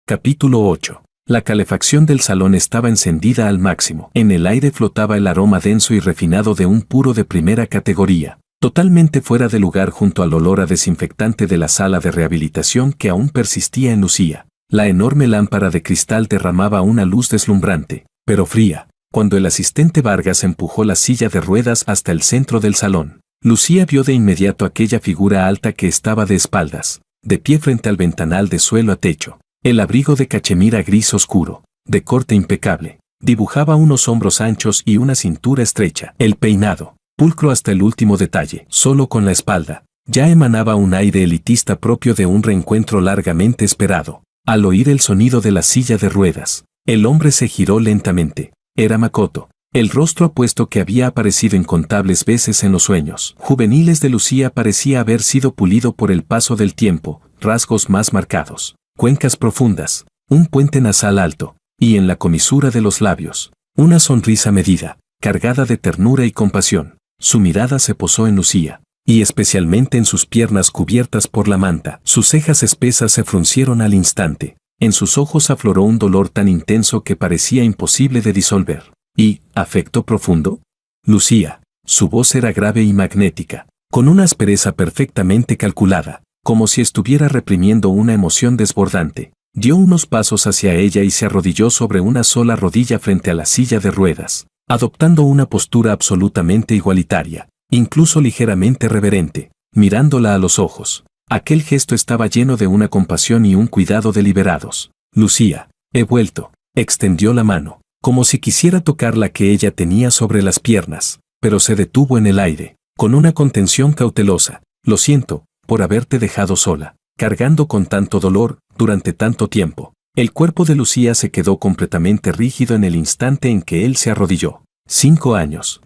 Capítulo 8. La calefacción del salón estaba encendida al máximo. En el aire flotaba el aroma denso y refinado de un puro de primera categoría, totalmente fuera de lugar junto al olor a desinfectante de la sala de rehabilitación que aún persistía en Lucía. La enorme lámpara de cristal derramaba una luz deslumbrante, pero fría, cuando el asistente Vargas empujó la silla de ruedas hasta el centro del salón. Lucía vio de inmediato aquella figura alta que estaba de espaldas, de pie frente al ventanal de suelo a techo. El abrigo de cachemira gris oscuro, de corte impecable, dibujaba unos hombros anchos y una cintura estrecha. El peinado, pulcro hasta el último detalle, solo con la espalda, ya emanaba un aire elitista propio de un reencuentro largamente esperado. Al oír el sonido de la silla de ruedas, el hombre se giró lentamente. Era Makoto, el rostro apuesto que había aparecido incontables veces en los sueños juveniles de Lucía parecía haber sido pulido por el paso del tiempo, rasgos más marcados, cuencas profundas, un puente nasal alto, y en la comisura de los labios, una sonrisa medida, cargada de ternura y compasión. Su mirada se posó en Lucía, y especialmente en sus piernas cubiertas por la manta. Sus cejas espesas se fruncieron al instante. En sus ojos afloró un dolor tan intenso que parecía imposible de disolver. ¿Y afecto profundo? Lucía. Su voz era grave y magnética, con una aspereza perfectamente calculada, como si estuviera reprimiendo una emoción desbordante. Dio unos pasos hacia ella y se arrodilló sobre una sola rodilla frente a la silla de ruedas, adoptando una postura absolutamente igualitaria, incluso ligeramente reverente, mirándola a los ojos. Aquel gesto estaba lleno de una compasión y un cuidado deliberados. Lucía, he vuelto. Extendió la mano, como si quisiera tocar la que ella tenía sobre las piernas, pero se detuvo en el aire, con una contención cautelosa. Lo siento, por haberte dejado sola, cargando con tanto dolor, durante tanto tiempo. El cuerpo de Lucía se quedó completamente rígido en el instante en que él se arrodilló. 5 años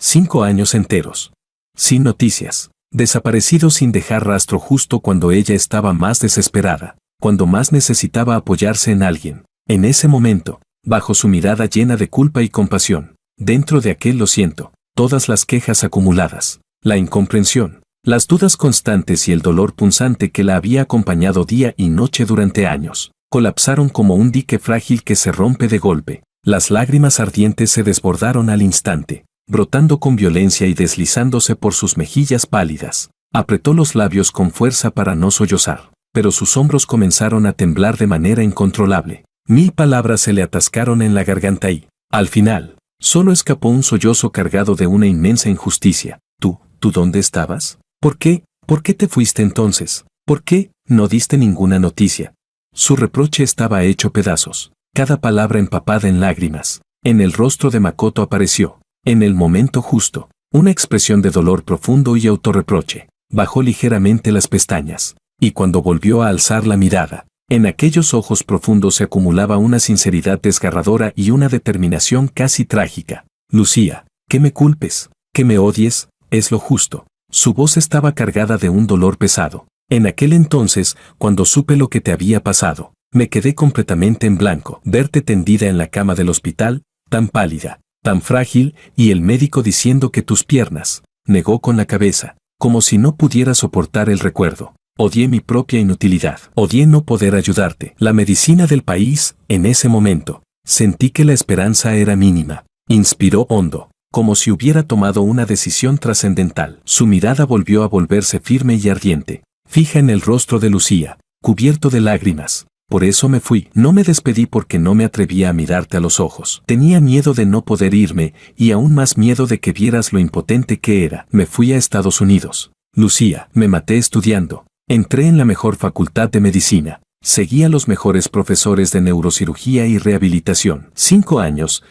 enteros. Sin noticias. Desaparecido sin dejar rastro justo cuando ella estaba más desesperada, cuando más necesitaba apoyarse en alguien. En ese momento, bajo su mirada llena de culpa y compasión, dentro de aquel lo siento, todas las quejas acumuladas, la incomprensión, las dudas constantes y el dolor punzante que la había acompañado día y noche durante años, colapsaron como un dique frágil que se rompe de golpe. Las lágrimas ardientes se desbordaron al instante, brotando con violencia y deslizándose por sus mejillas pálidas. Apretó los labios con fuerza para no sollozar, pero sus hombros comenzaron a temblar de manera incontrolable. 1000 palabras se le atascaron en la garganta y, al final, solo escapó un sollozo cargado de una inmensa injusticia. ¿Tú dónde estabas? ¿Por qué te fuiste entonces? ¿Por qué no diste ninguna noticia? Su reproche estaba hecho pedazos, cada palabra empapada en lágrimas. En el rostro de Makoto apareció, en el momento justo, una expresión de dolor profundo y autorreproche. Bajó ligeramente las pestañas, y cuando volvió a alzar la mirada, en aquellos ojos profundos se acumulaba una sinceridad desgarradora y una determinación casi trágica. Lucía, que me culpes, que me odies, es lo justo. Su voz estaba cargada de un dolor pesado. En aquel entonces, cuando supe lo que te había pasado, me quedé completamente en blanco. Verte tendida en la cama del hospital, tan pálida, tan frágil, y el médico diciendo que tus piernas, negó con la cabeza, como si no pudiera soportar el recuerdo. Odié mi propia inutilidad, odié no poder ayudarte. La medicina del país, en ese momento, sentí que la esperanza era mínima. Inspiró hondo, como si hubiera tomado una decisión trascendental. Su mirada volvió a volverse firme y ardiente, fija en el rostro de Lucía, cubierto de lágrimas. Por eso me fui. No me despedí porque no me atrevía a mirarte a los ojos. Tenía miedo de no poder irme, y aún más miedo de que vieras lo impotente que era. Me fui a Estados Unidos. Lucía, me maté estudiando. Entré en la mejor facultad de medicina. Seguí a los mejores profesores de neurocirugía y rehabilitación. 5 años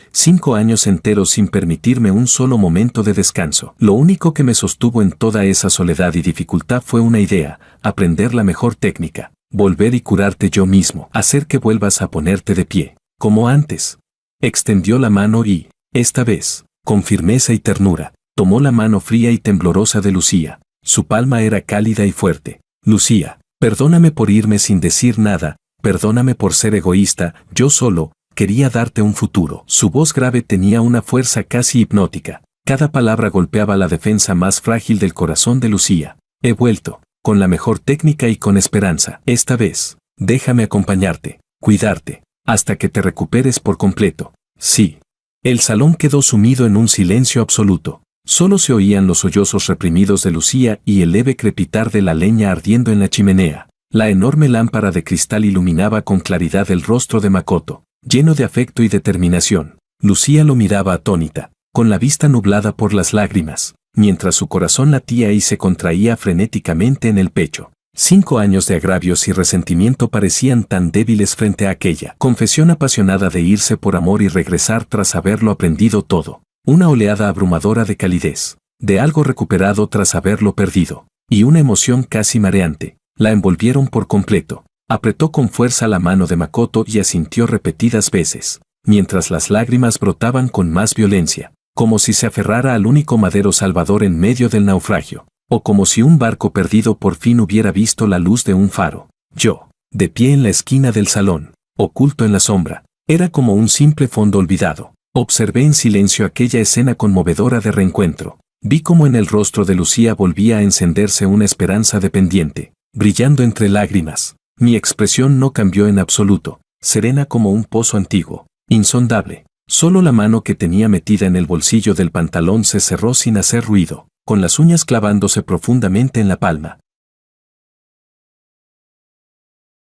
enteros sin permitirme un solo momento de descanso. Lo único que me sostuvo en toda esa soledad y dificultad fue una idea: aprender la mejor técnica. Volver y curarte yo mismo. Hacer que vuelvas a ponerte de pie, como antes. Extendió la mano y, esta vez, con firmeza y ternura, tomó la mano fría y temblorosa de Lucía. Su palma era cálida y fuerte. Lucía, perdóname por irme sin decir nada, perdóname por ser egoísta, yo solo quería darte un futuro. Su voz grave tenía una fuerza casi hipnótica. Cada palabra golpeaba la defensa más frágil del corazón de Lucía. He vuelto, con la mejor técnica y con esperanza. Esta vez, déjame acompañarte, cuidarte, hasta que te recuperes por completo. Sí. El salón quedó sumido en un silencio absoluto. Solo se oían los sollozos reprimidos de Lucía y el leve crepitar de la leña ardiendo en la chimenea. La enorme lámpara de cristal iluminaba con claridad el rostro de Makoto, lleno de afecto y determinación. Lucía lo miraba atónita, con la vista nublada por las lágrimas, mientras su corazón latía y se contraía frenéticamente en el pecho. 5 años de agravios y resentimiento parecían tan débiles frente a aquella confesión apasionada de irse por amor y regresar tras haberlo aprendido todo. Una oleada abrumadora de calidez, de algo recuperado tras haberlo perdido, y una emoción casi mareante, la envolvieron por completo. Apretó con fuerza la mano de Makoto y asintió repetidas veces, mientras las lágrimas brotaban con más violencia, como si se aferrara al único madero salvador en medio del naufragio, o como si un barco perdido por fin hubiera visto la luz de un faro. Yo, de pie en la esquina del salón, oculto en la sombra, era como un simple fondo olvidado. Observé en silencio aquella escena conmovedora de reencuentro. Vi cómo en el rostro de Lucía volvía a encenderse una esperanza dependiente, brillando entre lágrimas. Mi expresión no cambió en absoluto, serena como un pozo antiguo, insondable. Solo la mano que tenía metida en el bolsillo del pantalón se cerró sin hacer ruido, con las uñas clavándose profundamente en la palma.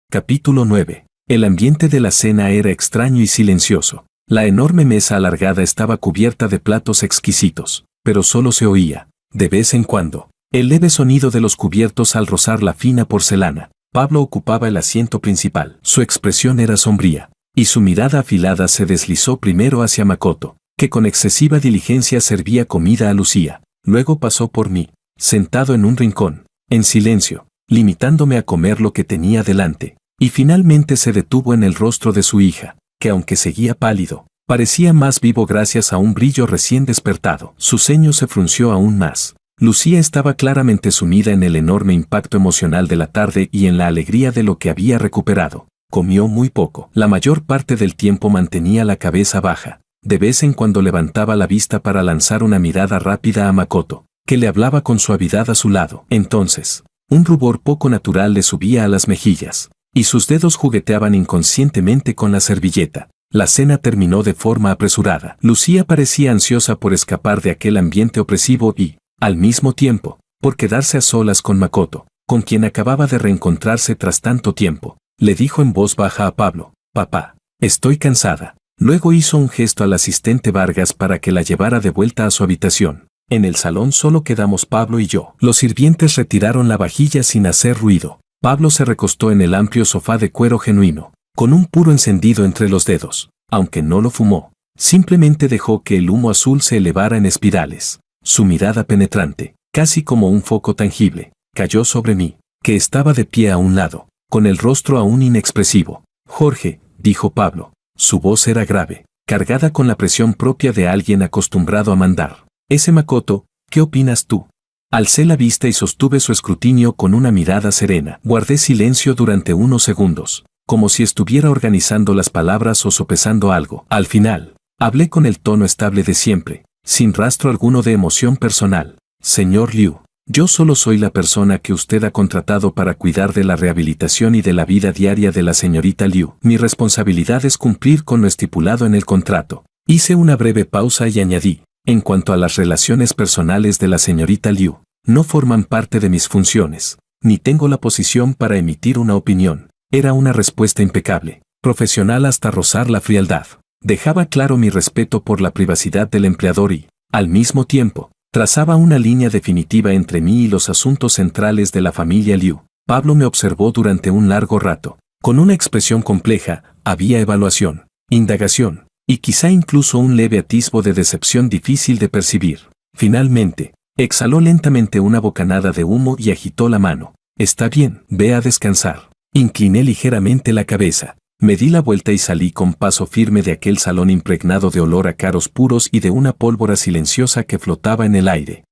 Capítulo 9. El ambiente de la cena era extraño y silencioso. La enorme mesa alargada estaba cubierta de platos exquisitos, pero solo se oía, de vez en cuando, El leve sonido de los cubiertos al rozar la fina porcelana. Pablo ocupaba el asiento principal. Su expresión era sombría, y su mirada afilada se deslizó primero hacia Makoto, que con excesiva diligencia servía comida a Lucía. Luego pasó por mí, sentado en un rincón, en silencio, limitándome a comer lo que tenía delante, y finalmente se detuvo en el rostro de su hija, que aunque seguía pálido, parecía más vivo gracias a un brillo recién despertado. Su ceño se frunció aún más. Lucía estaba claramente sumida en el enorme impacto emocional de la tarde y en la alegría de lo que había recuperado. Comió muy poco. La mayor parte del tiempo mantenía la cabeza baja. De vez en cuando levantaba la vista para lanzar una mirada rápida a Makoto, que le hablaba con suavidad a su lado. Entonces, un rubor poco natural le subía a las mejillas, y sus dedos jugueteaban inconscientemente con la servilleta. La cena terminó de forma apresurada. Lucía parecía ansiosa por escapar de aquel ambiente opresivo y, al mismo tiempo, por quedarse a solas con Makoto, con quien acababa de reencontrarse tras tanto tiempo. Le dijo en voz baja a Pablo: «Papá, estoy cansada». Luego hizo un gesto al asistente Vargas para que la llevara de vuelta a su habitación. En el salón solo quedamos Pablo y yo. Los sirvientes retiraron la vajilla sin hacer ruido. Pablo se recostó en el amplio sofá de cuero genuino, con un puro encendido entre los dedos. Aunque no lo fumó, simplemente dejó que el humo azul se elevara en espirales. Su mirada penetrante, casi como un foco tangible, cayó sobre mí, que estaba de pie a un lado, con el rostro aún inexpresivo. «Jorge», dijo Pablo. Su voz era grave, cargada con la presión propia de alguien acostumbrado a mandar. «Ese Makoto, ¿qué opinas tú?». Alcé la vista y sostuve su escrutinio con una mirada serena. Guardé silencio durante unos segundos, como si estuviera organizando las palabras o sopesando algo. Al final, hablé con el tono estable de siempre, sin rastro alguno de emoción personal. «Señor Liu, yo solo soy la persona que usted ha contratado para cuidar de la rehabilitación y de la vida diaria de la señorita Liu. Mi responsabilidad es cumplir con lo estipulado en el contrato». Hice una breve pausa y añadí: «En cuanto a las relaciones personales de la señorita Liu, no forman parte de mis funciones, ni tengo la posición para emitir una opinión». Era una respuesta impecable, profesional hasta rozar la frialdad. Dejaba claro mi respeto por la privacidad del empleador y, al mismo tiempo, trazaba una línea definitiva entre mí y los asuntos centrales de la familia Liu. Pablo me observó durante un largo rato. Con una expresión compleja, había evaluación, indagación, y quizá incluso un leve atisbo de decepción difícil de percibir. Finalmente, exhaló lentamente una bocanada de humo y agitó la mano. «Está bien, ve a descansar». Incliné ligeramente la cabeza. Me di la vuelta y salí con paso firme de aquel salón impregnado de olor a caros puros y de una pólvora silenciosa que flotaba en el aire.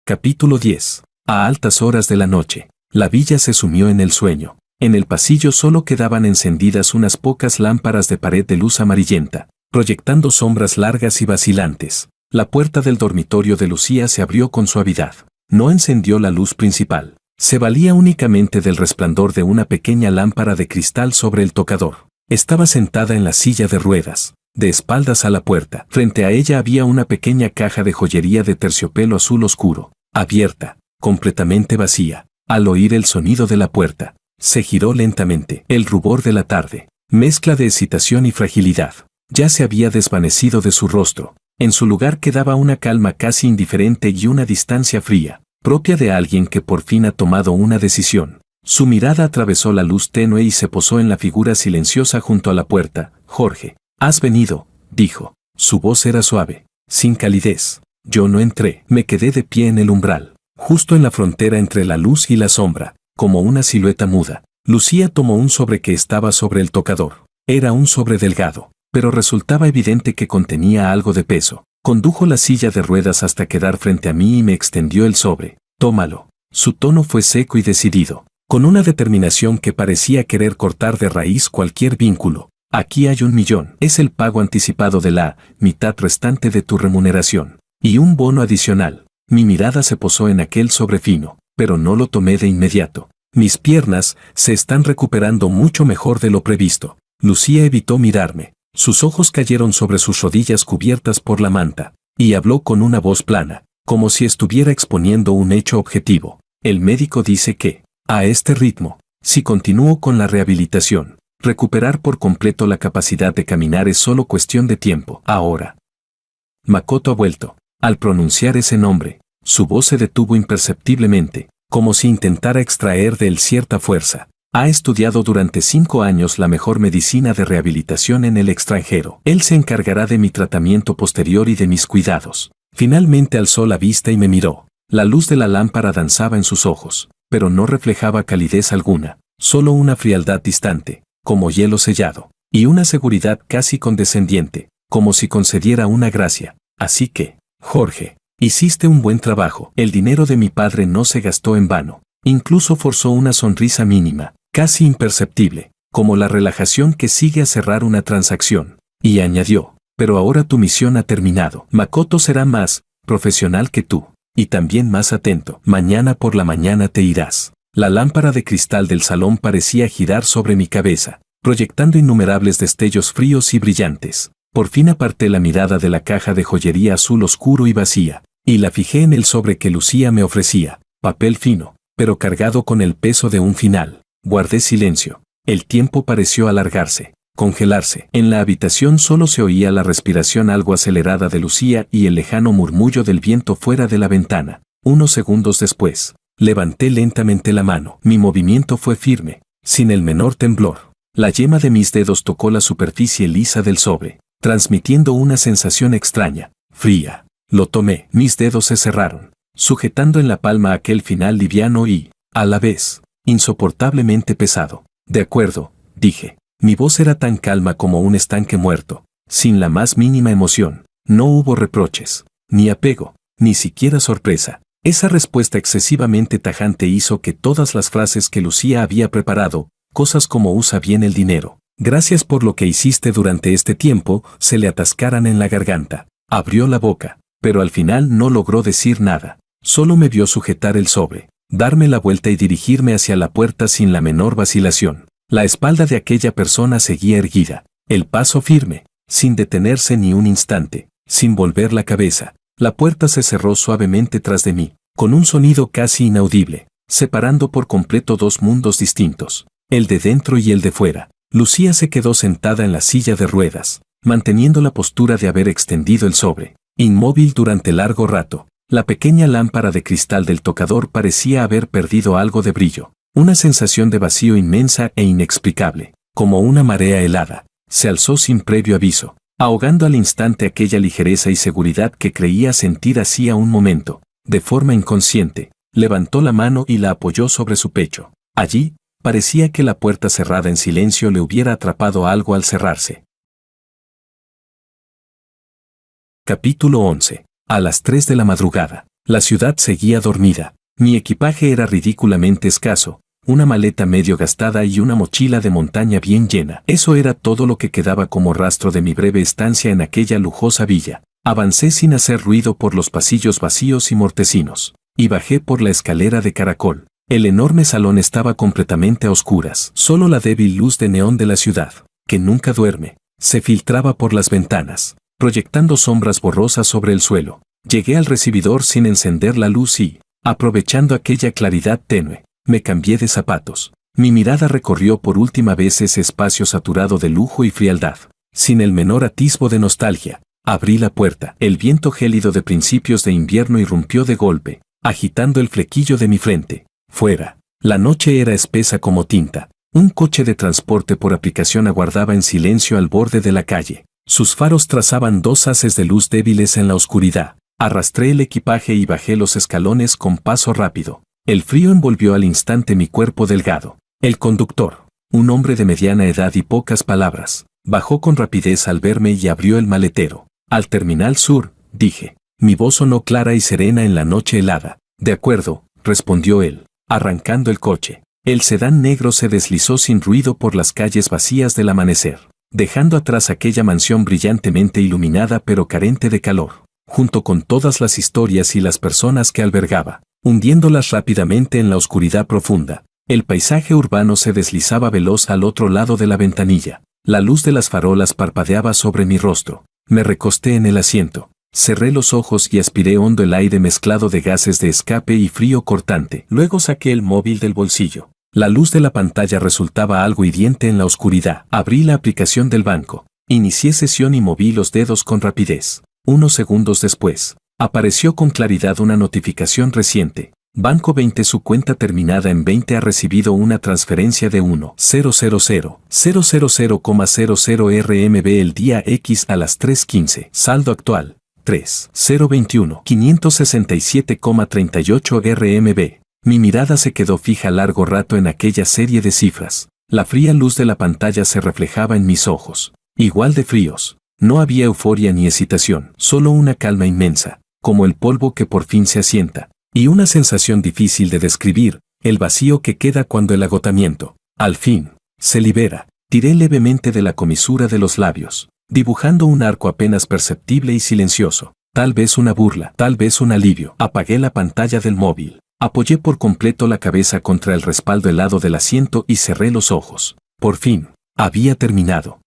Capítulo 10. A altas horas de la noche, la villa se sumió en el sueño. En el pasillo solo quedaban encendidas unas pocas lámparas de pared de luz amarillenta, proyectando sombras largas y vacilantes. La puerta del dormitorio de Lucía se abrió con suavidad. No encendió la luz principal. Se valía únicamente del resplandor de una pequeña lámpara de cristal sobre el tocador. Estaba sentada en la silla de ruedas, de espaldas a la puerta. Frente a ella había una pequeña caja de joyería de terciopelo azul oscuro, abierta, completamente vacía. Al oír el sonido de la puerta, se giró lentamente. El rubor de la tarde, mezcla de excitación y fragilidad, ya se había desvanecido de su rostro. En su lugar quedaba una calma casi indiferente y una distancia fría, propia de alguien que por fin ha tomado una decisión. Su mirada atravesó la luz tenue y se posó en la figura silenciosa junto a la puerta. «Jorge, has venido», dijo. Su voz era suave, sin calidez. Yo no entré, me quedé de pie en el umbral, justo en la frontera entre la luz y la sombra, como una silueta muda. Lucía tomó un sobre que estaba sobre el tocador. Era un sobre delgado, pero resultaba evidente que contenía algo de peso. Condujo la silla de ruedas hasta quedar frente a mí y me extendió el sobre. «Tómalo». Su tono fue seco y decidido, con una determinación que parecía querer cortar de raíz cualquier vínculo. «Aquí hay $1 millón. Es el pago anticipado de la mitad restante de tu remuneración. Y un bono adicional». Mi mirada se posó en aquel sobre fino, pero no lo tomé de inmediato. Mis piernas se están recuperando mucho mejor de lo previsto. Lucía evitó mirarme. Sus ojos cayeron sobre sus rodillas cubiertas por la manta, y habló con una voz plana, como si estuviera exponiendo un hecho objetivo. «El médico dice que, a este ritmo, si continúo con la rehabilitación, recuperar por completo la capacidad de caminar es solo cuestión de tiempo. Ahora, Makoto ha vuelto». Al pronunciar ese nombre, su voz se detuvo imperceptiblemente, como si intentara extraer de él cierta fuerza. Ha estudiado durante 5 años la mejor medicina de rehabilitación en el extranjero. Él se encargará de mi tratamiento posterior y de mis cuidados. Finalmente alzó la vista y me miró. La luz de la lámpara danzaba en sus ojos, pero no reflejaba calidez alguna, solo una frialdad distante, como hielo sellado, y una seguridad casi condescendiente, como si concediera una gracia. Así que, Jorge, hiciste un buen trabajo. El dinero de mi padre no se gastó en vano. Incluso forzó una sonrisa mínima, casi imperceptible, como la relajación que sigue a cerrar una transacción. Y añadió, pero ahora tu misión ha terminado. Makoto será más profesional que tú, y también más atento. Mañana por la mañana te irás. La lámpara de cristal del salón parecía girar sobre mi cabeza, proyectando innumerables destellos fríos y brillantes. Por fin aparté la mirada de la caja de joyería azul oscuro y vacía, y la fijé en el sobre que Lucía me ofrecía, papel fino, pero cargado con el peso de un final. Guardé silencio. El tiempo pareció alargarse, congelarse. En la habitación solo se oía la respiración algo acelerada de Lucía y el lejano murmullo del viento fuera de la ventana. Unos segundos después, levanté lentamente la mano. Mi movimiento fue firme, sin el menor temblor. La yema de mis dedos tocó la superficie lisa del sobre, transmitiendo una sensación extraña, fría. Lo tomé. Mis dedos se cerraron, sujetando en la palma aquel final liviano y, a la vez, insoportablemente pesado. De acuerdo, dije. Mi voz era tan calma como un estanque muerto, sin la más mínima emoción. No hubo reproches, ni apego, ni siquiera sorpresa. Esa respuesta excesivamente tajante hizo que todas las frases que Lucía había preparado, cosas como usa bien el dinero, gracias por lo que hiciste durante este tiempo, se le atascaran en la garganta. Abrió la boca, pero al final no logró decir nada. Solo me vio sujetar el sobre, darme la vuelta y dirigirme hacia la puerta sin la menor vacilación. La espalda de aquella persona seguía erguida, el paso firme, sin detenerse ni un instante, sin volver la cabeza. La puerta se cerró suavemente tras de mí, con un sonido casi inaudible, separando por completo dos mundos distintos, el de dentro y el de fuera. Lucía se quedó sentada en la silla de ruedas, manteniendo la postura de haber extendido el sobre, inmóvil durante largo rato. La pequeña lámpara de cristal del tocador parecía haber perdido algo de brillo. Una sensación de vacío inmensa e inexplicable, como una marea helada, se alzó sin previo aviso, ahogando al instante aquella ligereza y seguridad que creía sentir hacía un momento. De forma inconsciente, levantó la mano y la apoyó sobre su pecho. Allí, parecía que la puerta cerrada en silencio le hubiera atrapado algo al cerrarse. Capítulo 11. A las 3 de la madrugada, la ciudad seguía dormida. Mi equipaje era ridículamente escaso, una maleta medio gastada y una mochila de montaña bien llena. Eso era todo lo que quedaba como rastro de mi breve estancia en aquella lujosa villa. Avancé sin hacer ruido por los pasillos vacíos y mortecinos, y bajé por la escalera de caracol. El enorme salón estaba completamente a oscuras. Solo la débil luz de neón de la ciudad, que nunca duerme, se filtraba por las ventanas, proyectando sombras borrosas sobre el suelo. Llegué al recibidor sin encender la luz y, aprovechando aquella claridad tenue, me cambié de zapatos. Mi mirada recorrió por última vez ese espacio saturado de lujo y frialdad. Sin el menor atisbo de nostalgia, abrí la puerta. El viento gélido de principios de invierno irrumpió de golpe, agitando el flequillo de mi frente. Fuera, la noche era espesa como tinta. Un coche de transporte por aplicación aguardaba en silencio al borde de la calle. Sus faros trazaban dos haces de luz débiles en la oscuridad. Arrastré el equipaje y bajé los escalones con paso rápido. El frío envolvió al instante mi cuerpo delgado. El conductor, un hombre de mediana edad y pocas palabras, bajó con rapidez al verme y abrió el maletero. Al Terminal Sur, dije. Mi voz sonó clara y serena en la noche helada. De acuerdo, respondió él, arrancando el coche. El sedán negro se deslizó sin ruido por las calles vacías del amanecer, dejando atrás aquella mansión brillantemente iluminada pero carente de calor, junto con todas las historias y las personas que albergaba, hundiéndolas rápidamente en la oscuridad profunda. El paisaje urbano se deslizaba veloz al otro lado de la ventanilla. La luz de las farolas parpadeaba sobre mi rostro. Me recosté en el asiento, cerré los ojos y aspiré hondo el aire mezclado de gases de escape y frío cortante. Luego saqué el móvil del bolsillo. La luz de la pantalla resultaba algo hiriente en la oscuridad. Abrí la aplicación del banco. Inicié sesión y moví los dedos con rapidez. Unos segundos después, Apareció con claridad una notificación reciente. Banco 20. Su cuenta terminada en 20 ha recibido una transferencia de 1.000.000,00 RMB el día X a las 3:15. Saldo actual 3.021.567,38 RMB. Mi mirada se quedó fija largo rato en aquella serie de cifras. La fría luz de la pantalla se reflejaba en mis ojos. Igual de fríos. No había euforia ni excitación, solo una calma inmensa, como el polvo que por fin se asienta. Y una sensación difícil de describir, el vacío que queda cuando el agotamiento, al fin, se libera. Tiré levemente de la comisura de los labios, dibujando un arco apenas perceptible y silencioso. Tal vez una burla, tal vez un alivio. Apagué la pantalla del móvil. Apoyé por completo la cabeza contra el respaldo helado del asiento y cerré los ojos. Por fin, había terminado.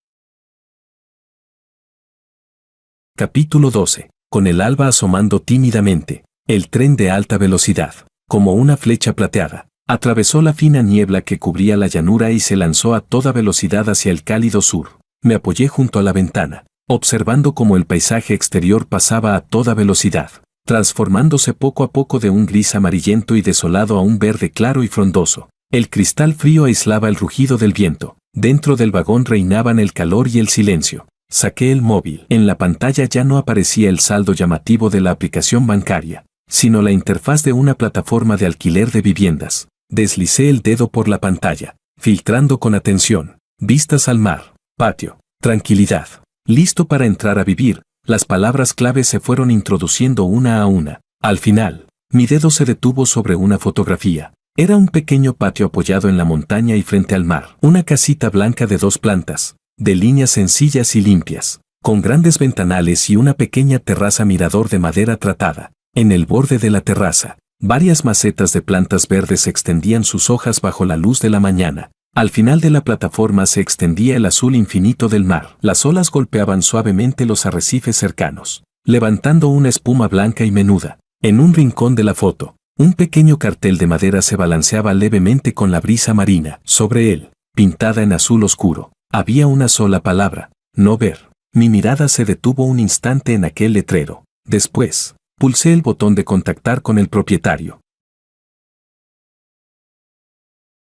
Capítulo 12. Con el alba asomando tímidamente. El tren de alta velocidad, como una flecha plateada, atravesó la fina niebla que cubría la llanura y se lanzó a toda velocidad hacia el cálido sur. Me apoyé junto a la ventana, observando cómo el paisaje exterior pasaba a toda velocidad, transformándose poco a poco de un gris amarillento y desolado a un verde claro y frondoso. El cristal frío aislaba el rugido del viento. Dentro del vagón reinaban el calor y el silencio. Saqué el móvil. En la pantalla ya no aparecía el saldo llamativo de la aplicación bancaria, sino la interfaz de una plataforma de alquiler de viviendas. Deslicé el dedo por la pantalla, filtrando con atención. Vistas al mar, patio, tranquilidad. Listo para entrar a vivir. Las palabras clave se fueron introduciendo una a una. Al final, mi dedo se detuvo sobre una fotografía. Era un pequeño patio apoyado en la montaña y frente al mar. Una casita blanca de 2 plantas, de líneas sencillas y limpias, con grandes ventanales y una pequeña terraza mirador de madera tratada. En el borde de la terraza, varias macetas de plantas verdes extendían sus hojas bajo la luz de la mañana. Al final de la plataforma se extendía el azul infinito del mar. Las olas golpeaban suavemente los arrecifes cercanos, levantando una espuma blanca y menuda. En un rincón de la foto, un pequeño cartel de madera se balanceaba levemente con la brisa marina. Sobre él, pintada en azul oscuro, había una sola palabra: no ver. Mi mirada se detuvo un instante en aquel letrero. Después, pulsé el botón de contactar con el propietario.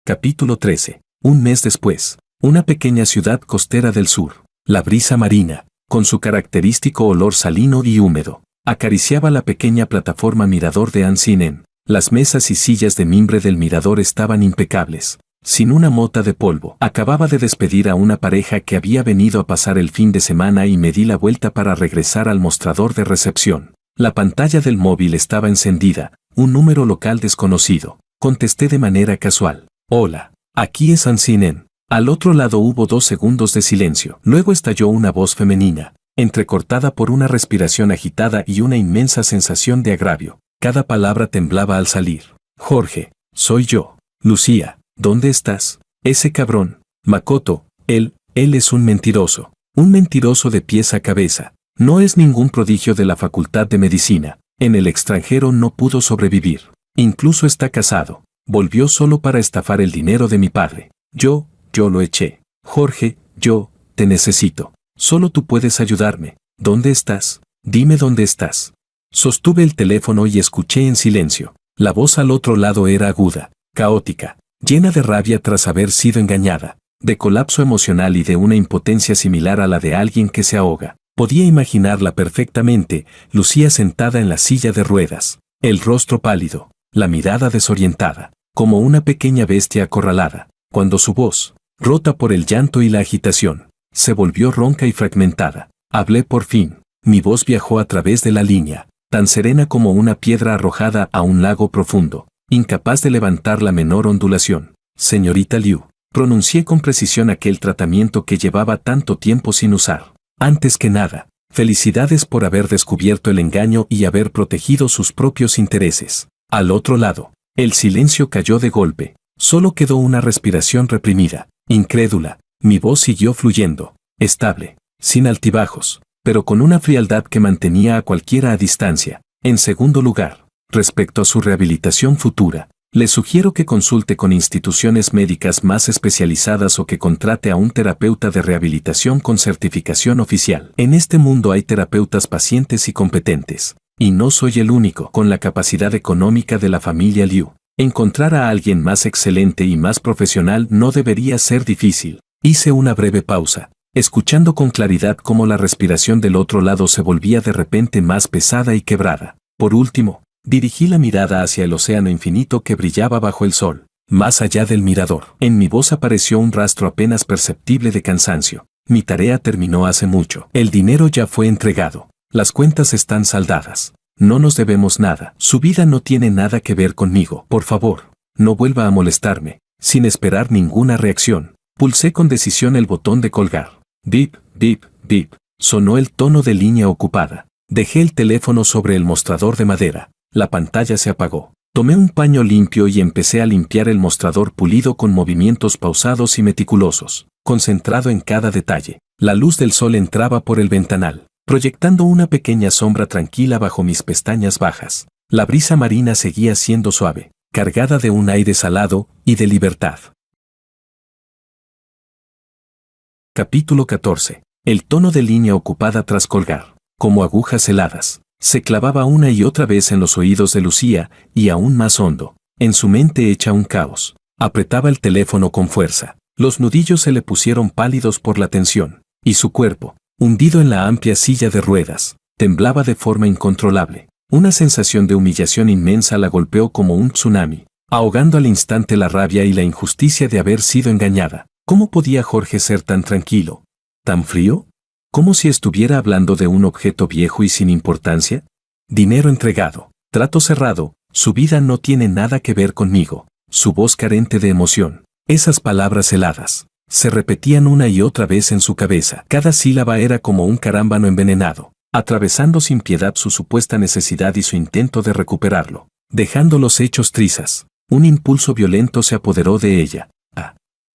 Capítulo 13. Un mes después, una pequeña ciudad costera del sur. La brisa marina, con su característico olor salino y húmedo, acariciaba la pequeña plataforma mirador de Ancinen. Las mesas y sillas de mimbre del mirador estaban impecables, sin una mota de polvo. Acababa de despedir a una pareja que había venido a pasar el fin de semana y me di la vuelta para regresar al mostrador de recepción. La pantalla del móvil estaba encendida. Un número local desconocido. Contesté de manera casual. Hola, aquí es Ancinen. Al otro lado hubo 2 segundos de silencio. Luego estalló una voz femenina, entrecortada por una respiración agitada y una inmensa sensación de agravio. Cada palabra temblaba al salir. Jorge, soy yo. Lucía, ¿dónde estás? Ese cabrón. Makoto, él es un mentiroso. Un mentiroso de pies a cabeza. No es ningún prodigio de la facultad de medicina. En el extranjero no pudo sobrevivir. Incluso está casado. Volvió solo para estafar el dinero de mi padre. Yo lo eché. Jorge, yo te necesito. Solo tú puedes ayudarme. ¿Dónde estás? Dime dónde estás. Sostuve el teléfono y escuché en silencio. La voz al otro lado era aguda, caótica, llena de rabia tras haber sido engañada, de colapso emocional y de una impotencia similar a la de alguien que se ahoga. Podía imaginarla perfectamente. Lucía sentada en la silla de ruedas, el rostro pálido, la mirada desorientada, como una pequeña bestia acorralada, cuando su voz, rota por el llanto y la agitación, se volvió ronca y fragmentada. Hablé por fin. Mi voz viajó a través de la línea, tan serena como una piedra arrojada a un lago profundo, incapaz de levantar la menor ondulación. Señorita Liu, pronuncié con precisión aquel tratamiento que llevaba tanto tiempo sin usar. Antes que nada, felicidades por haber descubierto el engaño y haber protegido sus propios intereses. Al otro lado, el silencio cayó de golpe. Solo quedó una respiración reprimida, incrédula. Mi voz siguió fluyendo, estable, sin altibajos, pero con una frialdad que mantenía a cualquiera a distancia. En segundo lugar, respecto a su rehabilitación futura, le sugiero que consulte con instituciones médicas más especializadas o que contrate a un terapeuta de rehabilitación con certificación oficial. En este mundo hay terapeutas pacientes y competentes. Y no soy el único con la capacidad económica de la familia Liu. Encontrar a alguien más excelente y más profesional no debería ser difícil. Hice una breve pausa, escuchando con claridad cómo la respiración del otro lado se volvía de repente más pesada y quebrada. Por último, dirigí la mirada hacia el océano infinito que brillaba bajo el sol, más allá del mirador. En mi voz apareció un rastro apenas perceptible de cansancio. Mi tarea terminó hace mucho. El dinero ya fue entregado. Las cuentas están saldadas. No nos debemos nada. Su vida no tiene nada que ver conmigo. Por favor, no vuelva a molestarme. Sin esperar ninguna reacción, pulsé con decisión el botón de colgar. Bip, bip, bip. Sonó el tono de línea ocupada. Dejé el teléfono sobre el mostrador de madera. La pantalla se apagó. Tomé un paño limpio y empecé a limpiar el mostrador pulido con movimientos pausados y meticulosos, concentrado en cada detalle. La luz del sol entraba por el ventanal, proyectando una pequeña sombra tranquila bajo mis pestañas bajas. La brisa marina seguía siendo suave, cargada de un aire salado y de libertad. Capítulo 14. El tono de línea ocupada tras colgar, como agujas heladas, se clavaba una y otra vez en los oídos de Lucía, y aún más hondo, en su mente hecha un caos. Apretaba el teléfono con fuerza. Los nudillos se le pusieron pálidos por la tensión, y su cuerpo, hundido en la amplia silla de ruedas, temblaba de forma incontrolable. Una sensación de humillación inmensa la golpeó como un tsunami, ahogando al instante la rabia y la injusticia de haber sido engañada. ¿Cómo podía Jorge ser tan tranquilo? ¿Tan frío? ¿Como si estuviera hablando de un objeto viejo y sin importancia? Dinero entregado, trato cerrado, su vida no tiene nada que ver conmigo. Su voz carente de emoción. Esas palabras heladas se repetían una y otra vez en su cabeza. Cada sílaba era como un carámbano envenenado, atravesando sin piedad su supuesta necesidad y su intento de recuperarlo, dejándolos hechos trizas. Un impulso violento se apoderó de ella.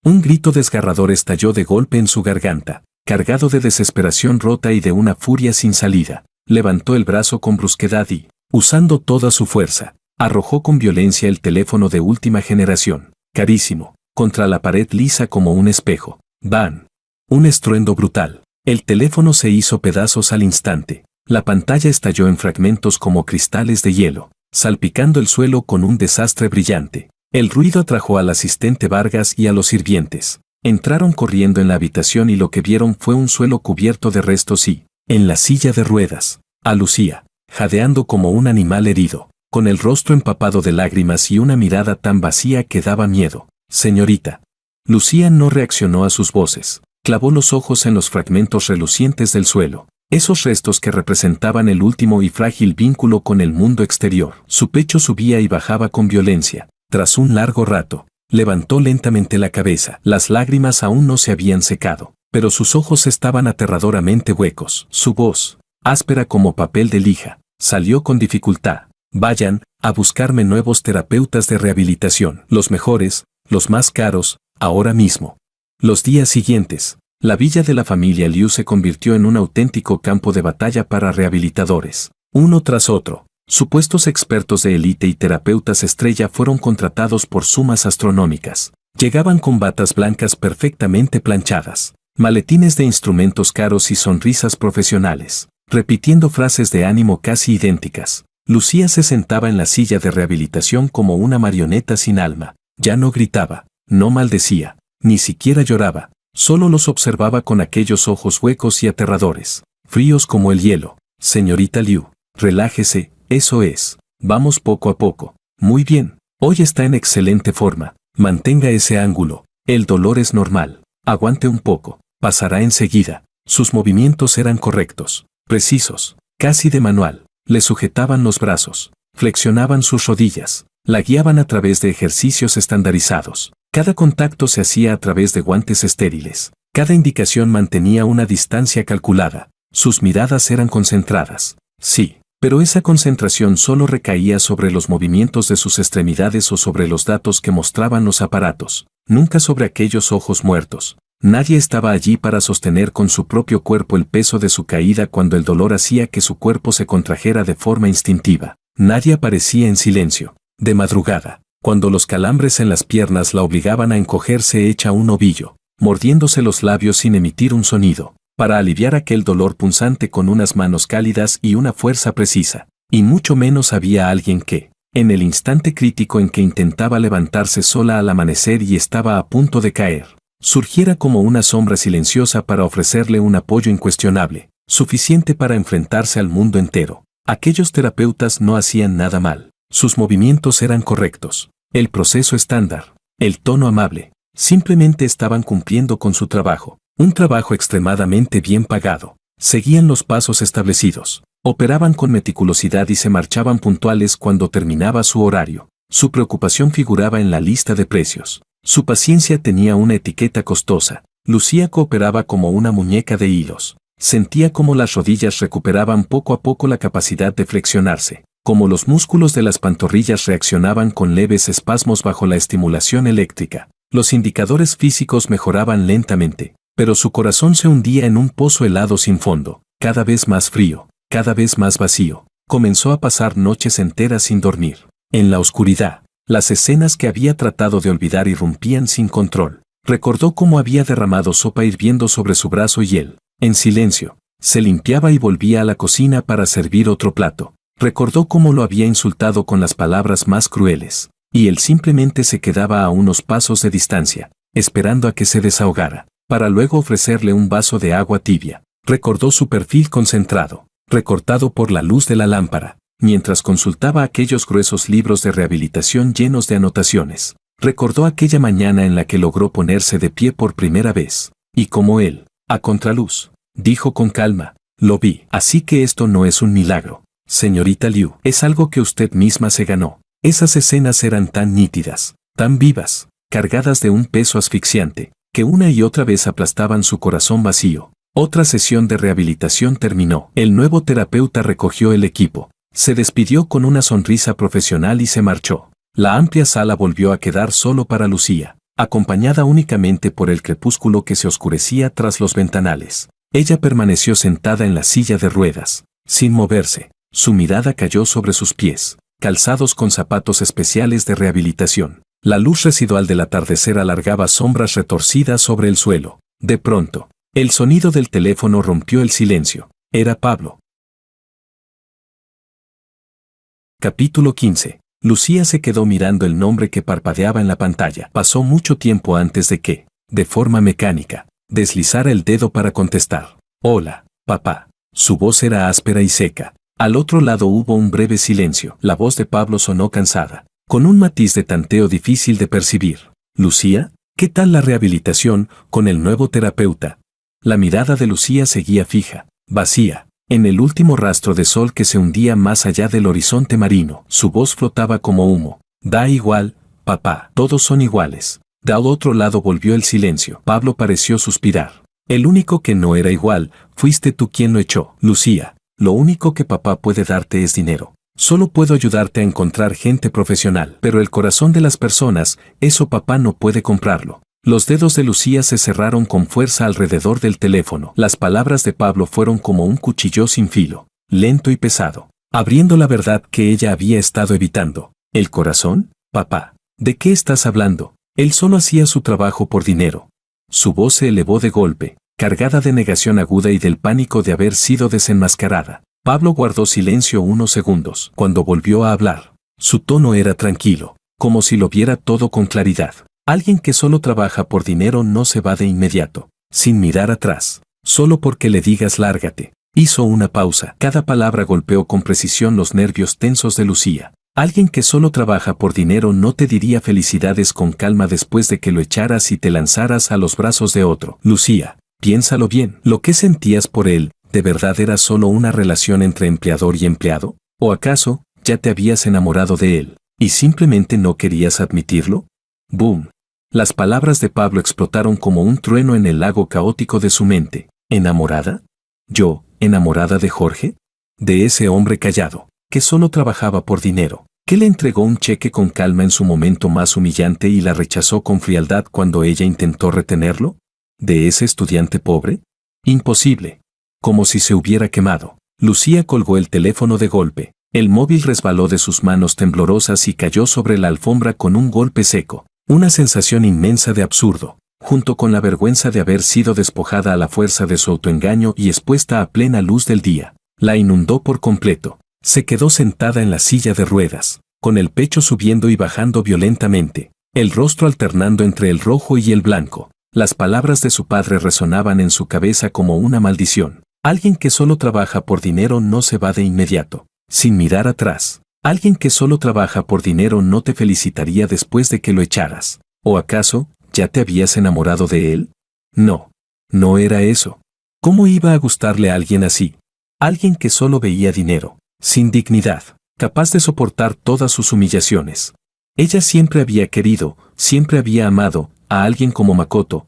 Un grito desgarrador estalló de golpe en su garganta, cargado de desesperación rota y de una furia sin salida. Levantó el brazo con brusquedad y, usando toda su fuerza, arrojó con violencia el teléfono de última generación, carísimo, contra la pared lisa como un espejo. ¡Bam! Un estruendo brutal. El teléfono se hizo pedazos al instante. La pantalla estalló en fragmentos como cristales de hielo, salpicando el suelo con un desastre brillante. El ruido atrajo al asistente Vargas y a los sirvientes. Entraron corriendo en la habitación y lo que vieron fue un suelo cubierto de restos y, en la silla de ruedas, a Lucía, jadeando como un animal herido, con el rostro empapado de lágrimas y una mirada tan vacía que daba miedo. Señorita. Lucía no reaccionó a sus voces. Clavó los ojos en los fragmentos relucientes del suelo, esos restos que representaban el último y frágil vínculo con el mundo exterior. Su pecho subía y bajaba con violencia. Tras un largo rato, levantó lentamente la cabeza. Las lágrimas aún no se habían secado, pero sus ojos estaban aterradoramente huecos. Su voz, áspera como papel de lija, salió con dificultad. Vayan a buscarme nuevos terapeutas de rehabilitación, los mejores, los más caros, ahora mismo. Los días siguientes, la villa de la familia Liu se convirtió en un auténtico campo de batalla para rehabilitadores. Uno tras otro, supuestos expertos de élite y terapeutas estrella fueron contratados por sumas astronómicas. Llegaban con batas blancas perfectamente planchadas, maletines de instrumentos caros y sonrisas profesionales, repitiendo frases de ánimo casi idénticas. Lucía se sentaba en la silla de rehabilitación como una marioneta sin alma. Ya no gritaba, no maldecía, ni siquiera lloraba. Solo los observaba con aquellos ojos huecos y aterradores, fríos como el hielo. Señorita Liu, relájese. Eso es. Vamos poco a poco. Muy bien. Hoy está en excelente forma. Mantenga ese ángulo. El dolor es normal. Aguante un poco. Pasará enseguida. Sus movimientos eran correctos, precisos, casi de manual. Le sujetaban los brazos, flexionaban sus rodillas, la guiaban a través de ejercicios estandarizados. Cada contacto se hacía a través de guantes estériles. Cada indicación mantenía una distancia calculada. Sus miradas eran concentradas. Sí. Pero esa concentración solo recaía sobre los movimientos de sus extremidades o sobre los datos que mostraban los aparatos, nunca sobre aquellos ojos muertos. Nadie estaba allí para sostener con su propio cuerpo el peso de su caída cuando el dolor hacía que su cuerpo se contrajera de forma instintiva. Nadie aparecía en silencio. De madrugada, cuando los calambres en las piernas la obligaban a encogerse hecha un ovillo, mordiéndose los labios sin emitir un sonido, para aliviar aquel dolor punzante con unas manos cálidas y una fuerza precisa. Y mucho menos había alguien que, en el instante crítico en que intentaba levantarse sola al amanecer y estaba a punto de caer, surgiera como una sombra silenciosa para ofrecerle un apoyo incuestionable, suficiente para enfrentarse al mundo entero. Aquellos terapeutas no hacían nada mal. Sus movimientos eran correctos. El proceso estándar. El tono amable. Simplemente estaban cumpliendo con su trabajo. Un trabajo extremadamente bien pagado. Seguían los pasos establecidos. Operaban con meticulosidad y se marchaban puntuales cuando terminaba su horario. Su preocupación figuraba en la lista de precios. Su paciencia tenía una etiqueta costosa. Lucía cooperaba como una muñeca de hilos. Sentía como las rodillas recuperaban poco a poco la capacidad de flexionarse, como los músculos de las pantorrillas reaccionaban con leves espasmos bajo la estimulación eléctrica. Los indicadores físicos mejoraban lentamente, pero su corazón se hundía en un pozo helado sin fondo, cada vez más frío, cada vez más vacío. Comenzó a pasar noches enteras sin dormir. En la oscuridad, las escenas que había tratado de olvidar irrumpían sin control. Recordó cómo había derramado sopa hirviendo sobre su brazo y él, en silencio, se limpiaba y volvía a la cocina para servir otro plato. Recordó cómo lo había insultado con las palabras más crueles, y él simplemente se quedaba a unos pasos de distancia, esperando a que se desahogara, para luego ofrecerle un vaso de agua tibia. Recordó su perfil concentrado, recortado por la luz de la lámpara, mientras consultaba aquellos gruesos libros de rehabilitación llenos de anotaciones. Recordó aquella mañana en la que logró ponerse de pie por primera vez, y como él, a contraluz, dijo con calma, lo vi, así que esto no es un milagro, señorita Liu, es algo que usted misma se ganó. Esas escenas eran tan nítidas, tan vivas, cargadas de un peso asfixiante, que una y otra vez aplastaban su corazón vacío. Otra sesión de rehabilitación terminó. El nuevo terapeuta recogió el equipo, se despidió con una sonrisa profesional y se marchó. La amplia sala volvió a quedar solo para Lucía, acompañada únicamente por el crepúsculo que se oscurecía tras los ventanales. Ella permaneció sentada en la silla de ruedas, sin moverse. Su mirada cayó sobre sus pies, calzados con zapatos especiales de rehabilitación. La luz residual del atardecer alargaba sombras retorcidas sobre el suelo. De pronto, el sonido del teléfono rompió el silencio. Era Pablo. Capítulo 15. Lucía se quedó mirando el nombre que parpadeaba en la pantalla. Pasó mucho tiempo antes de que, de forma mecánica, deslizara el dedo para contestar. Hola, papá. Su voz era áspera y seca. Al otro lado hubo un breve silencio. La voz de Pablo sonó cansada, con un matiz de tanteo difícil de percibir. Lucía, ¿qué tal la rehabilitación con el nuevo terapeuta? La mirada de Lucía seguía fija, vacía, en el último rastro de sol que se hundía más allá del horizonte marino. Su voz flotaba como humo. Da igual, papá, todos son iguales. De al otro lado volvió el silencio. Pablo pareció suspirar. El único que no era igual, fuiste tú quien lo echó. Lucía, lo único que papá puede darte es dinero. Solo puedo ayudarte a encontrar gente profesional. Pero el corazón de las personas, eso papá no puede comprarlo. Los dedos de Lucía se cerraron con fuerza alrededor del teléfono. Las palabras de Pablo fueron como un cuchillo sin filo, lento y pesado, abriendo la verdad que ella había estado evitando. ¿El corazón? Papá, ¿de qué estás hablando? Él solo hacía su trabajo por dinero. Su voz se elevó de golpe, cargada de negación aguda y del pánico de haber sido desenmascarada. Pablo guardó silencio unos segundos. Cuando volvió a hablar, su tono era tranquilo, como si lo viera todo con claridad. Alguien que solo trabaja por dinero no se va de inmediato, sin mirar atrás, solo porque le digas lárgate. Hizo una pausa. Cada palabra golpeó con precisión los nervios tensos de Lucía. Alguien que solo trabaja por dinero no te diría felicidades con calma después de que lo echaras y te lanzaras a los brazos de otro. Lucía, piénsalo bien. ¿Lo que sentías por él, de verdad era solo una relación entre empleador y empleado? ¿O acaso, ya te habías enamorado de él, y simplemente no querías admitirlo? ¡Boom! Las palabras de Pablo explotaron como un trueno en el lago caótico de su mente. ¿Enamorada? ¿Yo, enamorada de Jorge? De ese hombre callado, que solo trabajaba por dinero, que le entregó un cheque con calma en su momento más humillante y la rechazó con frialdad cuando ella intentó retenerlo. ¿De ese estudiante pobre? Imposible. Como si se hubiera quemado. Lucía colgó el teléfono de golpe. El móvil resbaló de sus manos temblorosas y cayó sobre la alfombra con un golpe seco. Una sensación inmensa de absurdo, junto con la vergüenza de haber sido despojada a la fuerza de su autoengaño y expuesta a plena luz del día, la inundó por completo. Se quedó sentada en la silla de ruedas, con el pecho subiendo y bajando violentamente, el rostro alternando entre el rojo y el blanco. Las palabras de su padre resonaban en su cabeza como una maldición. Alguien que solo trabaja por dinero no se va de inmediato, sin mirar atrás. Alguien que solo trabaja por dinero no te felicitaría después de que lo echaras. ¿O acaso, ya te habías enamorado de él? No, no era eso. ¿Cómo iba a gustarle a alguien así? Alguien que solo veía dinero, sin dignidad, capaz de soportar todas sus humillaciones. Ella siempre había querido, siempre había amado, a alguien como Makoto,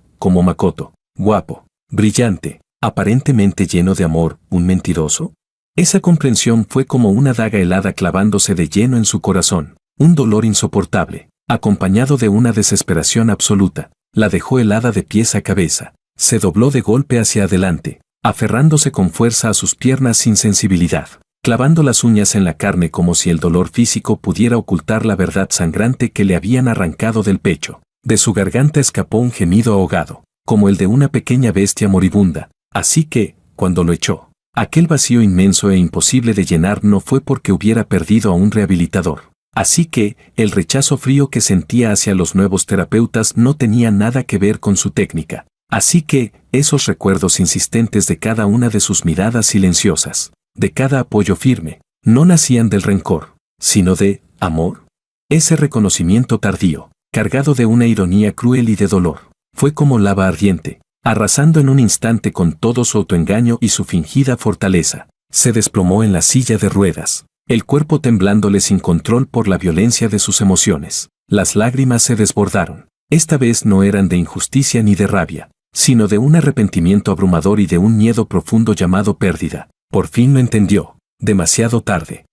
guapo, brillante, aparentemente lleno de amor, un mentiroso. Esa comprensión fue como una daga helada clavándose de lleno en su corazón, un dolor insoportable, acompañado de una desesperación absoluta, la dejó helada de pies a cabeza, se dobló de golpe hacia adelante, aferrándose con fuerza a sus piernas sin sensibilidad, clavando las uñas en la carne como si el dolor físico pudiera ocultar la verdad sangrante que le habían arrancado del pecho. De su garganta escapó un gemido ahogado, como el de una pequeña bestia moribunda, así que, cuando lo echó, aquel vacío inmenso e imposible de llenar no fue porque hubiera perdido a un rehabilitador. Así que, el rechazo frío que sentía hacia los nuevos terapeutas no tenía nada que ver con su técnica. Así que, esos recuerdos insistentes de cada una de sus miradas silenciosas, de cada apoyo firme, no nacían del rencor, sino de amor. Ese reconocimiento tardío, cargado de una ironía cruel y de dolor, fue como lava ardiente, arrasando en un instante con todo su autoengaño y su fingida fortaleza. Se desplomó en la silla de ruedas, el cuerpo temblándole sin control por la violencia de sus emociones. Las lágrimas se desbordaron. Esta vez no eran de injusticia ni de rabia, sino de un arrepentimiento abrumador y de un miedo profundo llamado pérdida. Por fin lo entendió, demasiado tarde.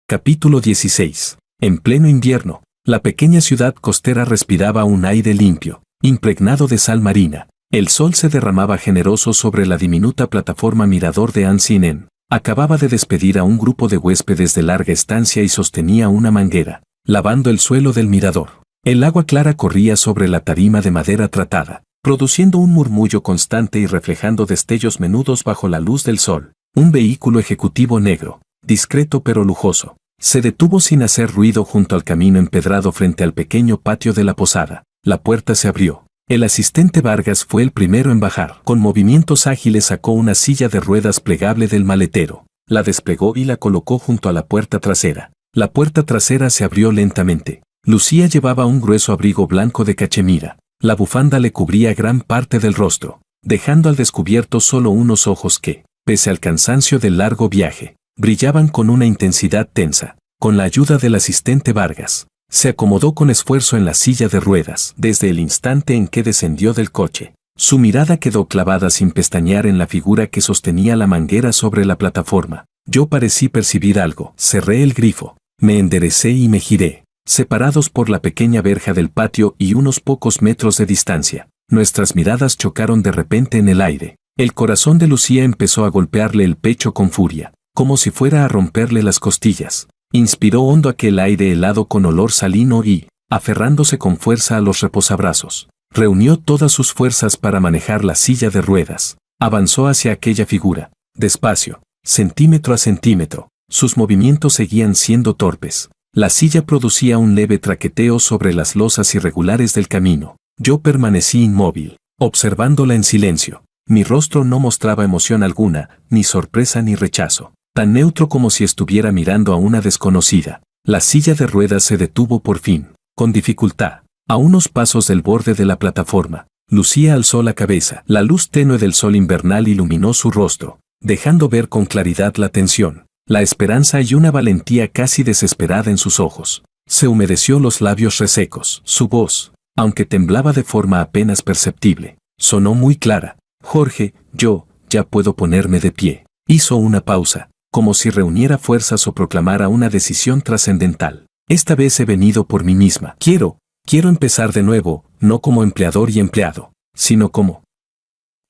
Capítulo 16. En pleno invierno, la pequeña ciudad costera respiraba un aire limpio, impregnado de sal marina. El sol se derramaba generoso sobre la diminuta plataforma mirador de Ansinen. Acababa de despedir a un grupo de huéspedes de larga estancia y sostenía una manguera, lavando el suelo del mirador. El agua clara corría sobre la tarima de madera tratada, produciendo un murmullo constante y reflejando destellos menudos bajo la luz del sol. Un vehículo ejecutivo negro, discreto pero lujoso, se detuvo sin hacer ruido junto al camino empedrado frente al pequeño patio de la posada. La puerta se abrió. El asistente Vargas fue el primero en bajar. Con movimientos ágiles sacó una silla de ruedas plegable del maletero, la desplegó y la colocó junto a la puerta trasera. La puerta trasera se abrió lentamente. Lucía llevaba un grueso abrigo blanco de cachemira. La bufanda le cubría gran parte del rostro, dejando al descubierto solo unos ojos que, pese al cansancio del largo viaje, brillaban con una intensidad tensa. Con la ayuda del asistente Vargas, se acomodó con esfuerzo en la silla de ruedas. Desde el instante en que descendió del coche, su mirada quedó clavada sin pestañear en la figura que sostenía la manguera sobre la plataforma. Yo parecí percibir algo. Cerré el grifo, me enderecé y me giré, separados por la pequeña verja del patio y unos pocos metros de distancia. Nuestras miradas chocaron de repente en el aire. El corazón de Lucía empezó a golpearle el pecho con furia, como si fuera a romperle las costillas. Inspiró hondo aquel aire helado con olor salino y, aferrándose con fuerza a los reposabrazos, reunió todas sus fuerzas para manejar la silla de ruedas. Avanzó hacia aquella figura, despacio, centímetro a centímetro. Sus movimientos seguían siendo torpes. La silla producía un leve traqueteo sobre las losas irregulares del camino. Yo permanecí inmóvil, observándola en silencio. Mi rostro no mostraba emoción alguna, ni sorpresa ni rechazo. Tan neutro como si estuviera mirando a una desconocida. La silla de ruedas se detuvo por fin, con dificultad, a unos pasos del borde de la plataforma. Lucía alzó la cabeza. La luz tenue del sol invernal iluminó su rostro, dejando ver con claridad la tensión, la esperanza y una valentía casi desesperada en sus ojos. Se humedeció los labios resecos. Su voz, aunque temblaba de forma apenas perceptible, sonó muy clara. Jorge, yo, ya puedo ponerme de pie. Hizo una pausa, como si reuniera fuerzas o proclamara una decisión trascendental. Esta vez he venido por mí misma. Quiero empezar de nuevo, no como empleador y empleado, sino como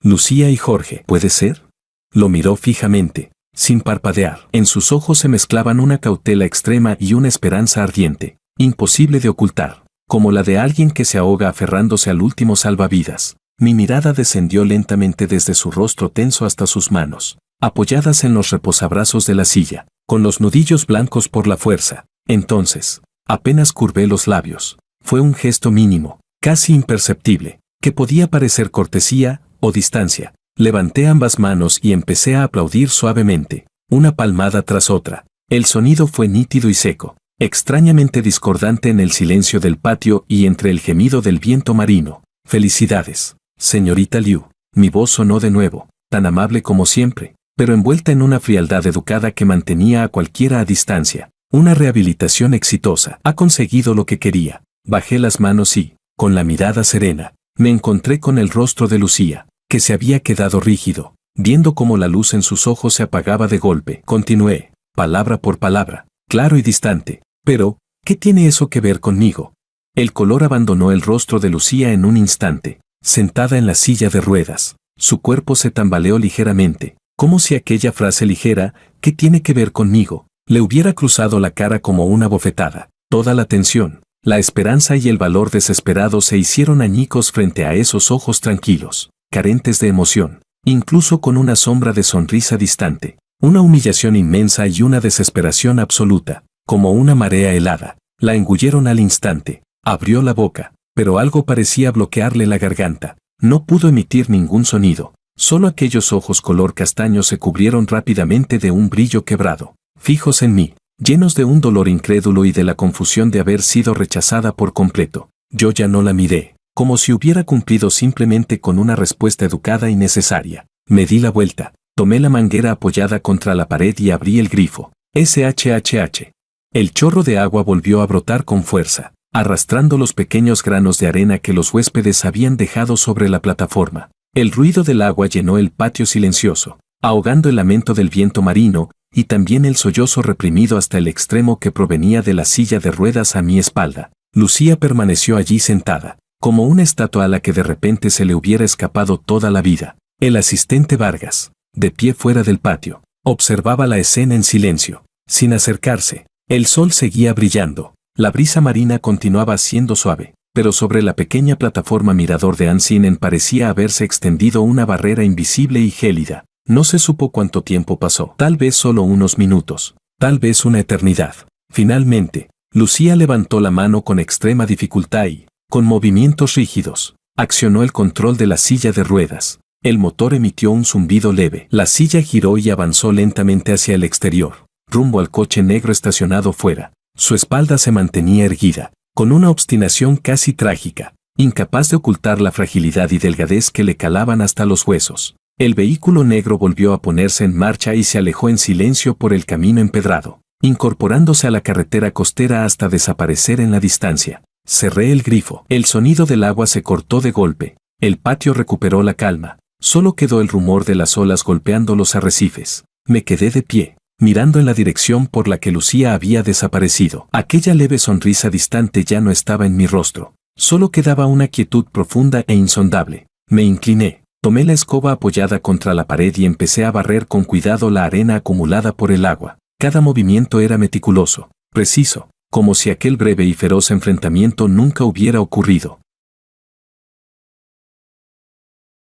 Lucía y Jorge. ¿Puede ser? Lo miró fijamente, sin parpadear. En sus ojos se mezclaban una cautela extrema y una esperanza ardiente, imposible de ocultar, como la de alguien que se ahoga aferrándose al último salvavidas. Mi mirada descendió lentamente desde su rostro tenso hasta sus manos. apoyadas en los reposabrazos de la silla, con los nudillos blancos por la fuerza. Entonces, apenas curvé los labios. Fue un gesto mínimo, casi imperceptible, que podía parecer cortesía o distancia. Levanté ambas manos y empecé a aplaudir suavemente, una palmada tras otra. El sonido fue nítido y seco, extrañamente discordante en el silencio del patio y entre el gemido del viento marino. «Felicidades, señorita Liu». Mi voz sonó de nuevo, tan amable como siempre, pero envuelta en una frialdad educada que mantenía a cualquiera a distancia. Una rehabilitación exitosa. Ha conseguido lo que quería. Bajé las manos y, con la mirada serena, me encontré con el rostro de Lucía, que se había quedado rígido, viendo cómo la luz en sus ojos se apagaba de golpe. Continué, palabra por palabra, claro y distante. Pero, ¿qué tiene eso que ver conmigo? El color abandonó el rostro de Lucía en un instante, sentada en la silla de ruedas. Su cuerpo se tambaleó ligeramente, como si aquella frase ligera, ¿qué tiene que ver conmigo?, le hubiera cruzado la cara como una bofetada. Toda la tensión, la esperanza y el valor desesperado se hicieron añicos frente a esos ojos tranquilos, carentes de emoción, incluso con una sombra de sonrisa distante. Una humillación inmensa y una desesperación absoluta, como una marea helada, la engulleron al instante. Abrió la boca, pero algo parecía bloquearle la garganta. No pudo emitir ningún sonido. Solo aquellos ojos color castaño se cubrieron rápidamente de un brillo quebrado, fijos en mí, llenos de un dolor incrédulo y de la confusión de haber sido rechazada por completo. Yo ya no la miré, como si hubiera cumplido simplemente con una respuesta educada y necesaria. Me di la vuelta, tomé la manguera apoyada contra la pared y abrí el grifo. SHHH. El chorro de agua volvió a brotar con fuerza, arrastrando los pequeños granos de arena que los huéspedes habían dejado sobre la plataforma. El ruido del agua llenó el patio silencioso, ahogando el lamento del viento marino, y también el sollozo reprimido hasta el extremo que provenía de la silla de ruedas a mi espalda. Lucía permaneció allí sentada, como una estatua a la que de repente se le hubiera escapado toda la vida. El asistente Vargas, de pie fuera del patio, observaba la escena en silencio, sin acercarse. El sol seguía brillando, la brisa marina continuaba siendo suave, pero sobre la pequeña plataforma mirador de Ancinen parecía haberse extendido una barrera invisible y gélida. No se supo cuánto tiempo pasó, tal vez solo unos minutos, tal vez una eternidad. Finalmente, Lucía levantó la mano con extrema dificultad y, con movimientos rígidos, accionó el control de la silla de ruedas. El motor emitió un zumbido leve. La silla giró y avanzó lentamente hacia el exterior, rumbo al coche negro estacionado fuera. Su espalda se mantenía erguida, con una obstinación casi trágica, incapaz de ocultar la fragilidad y delgadez que le calaban hasta los huesos. El vehículo negro volvió a ponerse en marcha y se alejó en silencio por el camino empedrado, incorporándose a la carretera costera hasta desaparecer en la distancia. Cerré el grifo. El sonido del agua se cortó de golpe. El patio recuperó la calma. Solo quedó el rumor de las olas golpeando los arrecifes. Me quedé de pie, mirando en la dirección por la que Lucía había desaparecido. Aquella leve sonrisa distante ya no estaba en mi rostro. Solo quedaba una quietud profunda e insondable. Me incliné. Tomé la escoba apoyada contra la pared y empecé a barrer con cuidado la arena acumulada por el agua. Cada movimiento era meticuloso, preciso, como si aquel breve y feroz enfrentamiento nunca hubiera ocurrido.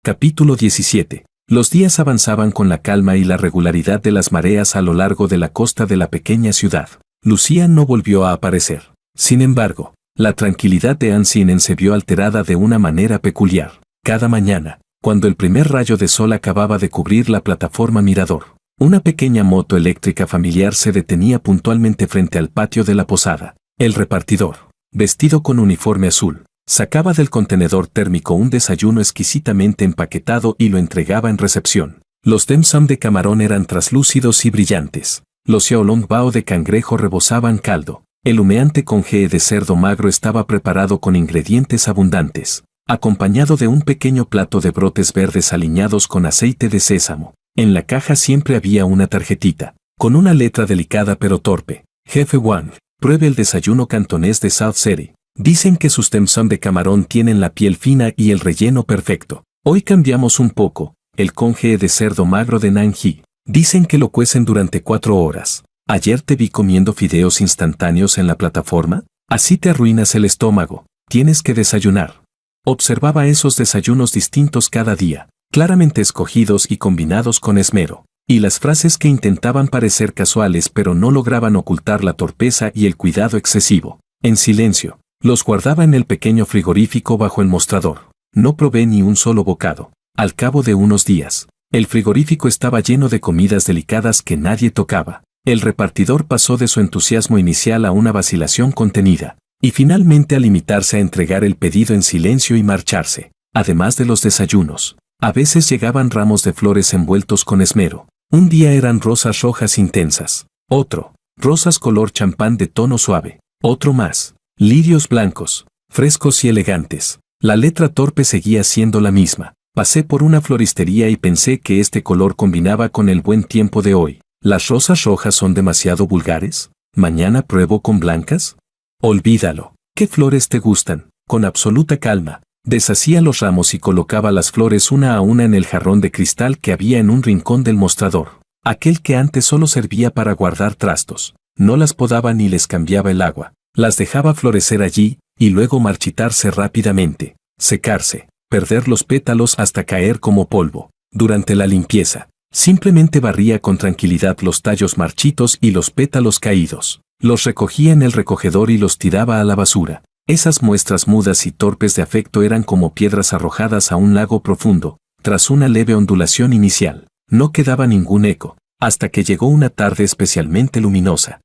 Capítulo 17. Los días avanzaban con la calma y la regularidad de las mareas a lo largo de la costa de la pequeña ciudad. Lucía no volvió a aparecer. Sin embargo, la tranquilidad de Ancinen se vio alterada de una manera peculiar. Cada mañana, cuando el primer rayo de sol acababa de cubrir la plataforma mirador, una pequeña moto eléctrica familiar se detenía puntualmente frente al patio de la posada. El repartidor, vestido con uniforme azul, sacaba del contenedor térmico un desayuno exquisitamente empaquetado y lo entregaba en recepción. Los dim sum de camarón eran traslúcidos y brillantes. Los xiaolong bao de cangrejo rebosaban caldo. El humeante congee de cerdo magro estaba preparado con ingredientes abundantes, acompañado de un pequeño plato de brotes verdes aliñados con aceite de sésamo. En la caja siempre había una tarjetita, con una letra delicada pero torpe. Jefe Wang, pruebe el desayuno cantonés de South City. Dicen que sus dim sum de camarón tienen la piel fina y el relleno perfecto. Hoy cambiamos un poco, el congee de cerdo magro de Nanji. Dicen que lo cuecen durante 4 horas. Ayer te vi comiendo fideos instantáneos en la plataforma. Así te arruinas el estómago. Tienes que desayunar. Observaba esos desayunos distintos cada día, claramente escogidos y combinados con esmero. y las frases que intentaban parecer casuales pero no lograban ocultar la torpeza y el cuidado excesivo. En silencio, los guardaba en el pequeño frigorífico bajo el mostrador. No probé ni un solo bocado. Al cabo de unos días, el frigorífico estaba lleno de comidas delicadas que nadie tocaba. El repartidor pasó de su entusiasmo inicial a una vacilación contenida, y finalmente a limitarse a entregar el pedido en silencio y marcharse. Además de los desayunos, a veces llegaban ramos de flores envueltos con esmero. Un día eran rosas rojas intensas, otro, rosas color champán de tono suave, otro más, lirios blancos, frescos y elegantes. La letra torpe seguía siendo la misma. Pasé por una floristería y pensé que este color combinaba con el buen tiempo de hoy. ¿Las rosas rojas son demasiado vulgares? ¿Mañana pruebo con blancas? Olvídalo. ¿Qué flores te gustan? Con absoluta calma, deshacía los ramos y colocaba las flores una a una en el jarrón de cristal que había en un rincón del mostrador. Aquel que antes solo servía para guardar trastos. No las podaba ni les cambiaba el agua. Las dejaba florecer allí, y luego marchitarse rápidamente, secarse, perder los pétalos hasta caer como polvo. Durante la limpieza, simplemente barría con tranquilidad los tallos marchitos y los pétalos caídos. Los recogía en el recogedor y los tiraba a la basura. Esas muestras mudas y torpes de afecto eran como piedras arrojadas a un lago profundo. Tras una leve ondulación inicial, no quedaba ningún eco, hasta que llegó una tarde especialmente luminosa.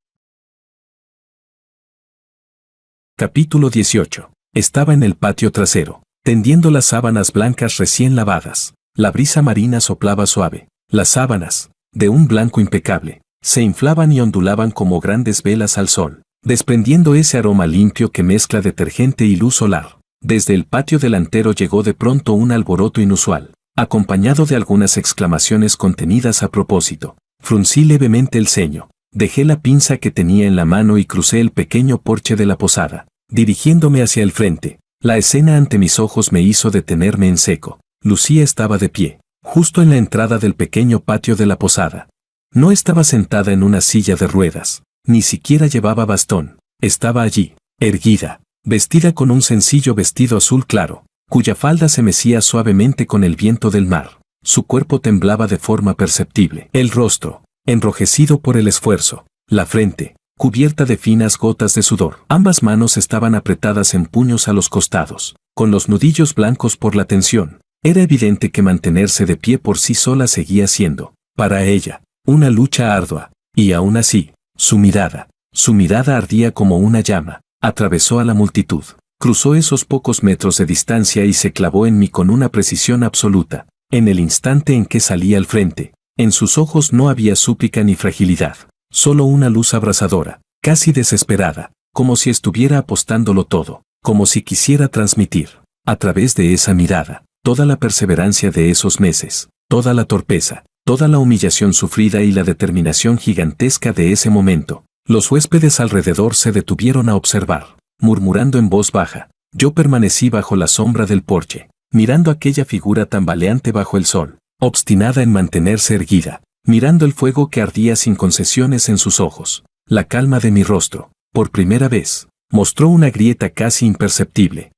Capítulo 18. Estaba en el patio trasero, tendiendo las sábanas blancas recién lavadas. La brisa marina soplaba suave. Las sábanas, de un blanco impecable, se inflaban y ondulaban como grandes velas al sol, desprendiendo ese aroma limpio que mezcla detergente y luz solar. Desde el patio delantero llegó de pronto un alboroto inusual, acompañado de algunas exclamaciones contenidas a propósito. Fruncí levemente el ceño, dejé la pinza que tenía en la mano y crucé el pequeño porche de la posada, dirigiéndome hacia el frente. La escena ante mis ojos me hizo detenerme en seco. Lucía estaba de pie, justo en la entrada del pequeño patio de la posada. No estaba sentada en una silla de ruedas, ni siquiera llevaba bastón. Estaba allí, erguida, vestida con un sencillo vestido azul claro, cuya falda se mecía suavemente con el viento del mar. Su cuerpo temblaba de forma perceptible. El rostro, enrojecido por el esfuerzo, la frente, cubierta de finas gotas de sudor. Ambas manos estaban apretadas en puños a los costados, con los nudillos blancos por la tensión. Era evidente que mantenerse de pie por sí sola seguía siendo, para ella, una lucha ardua, y aún así, su mirada ardía como una llama. Atravesó a la multitud, cruzó esos pocos metros de distancia y se clavó en mí con una precisión absoluta. En el instante en que salí al frente, en sus ojos no había súplica ni fragilidad, solo una luz abrasadora, casi desesperada, como si estuviera apostándolo todo, como si quisiera transmitir, a través de esa mirada, toda la perseverancia de esos meses, toda la torpeza, toda la humillación sufrida y la determinación gigantesca de ese momento. Los huéspedes alrededor se detuvieron a observar, murmurando en voz baja. Yo permanecí bajo la sombra del porche, mirando aquella figura tambaleante bajo el sol, obstinada en mantenerse erguida, mirando el fuego que ardía sin concesiones en sus ojos. La calma de mi rostro, por primera vez, mostró una grieta casi imperceptible.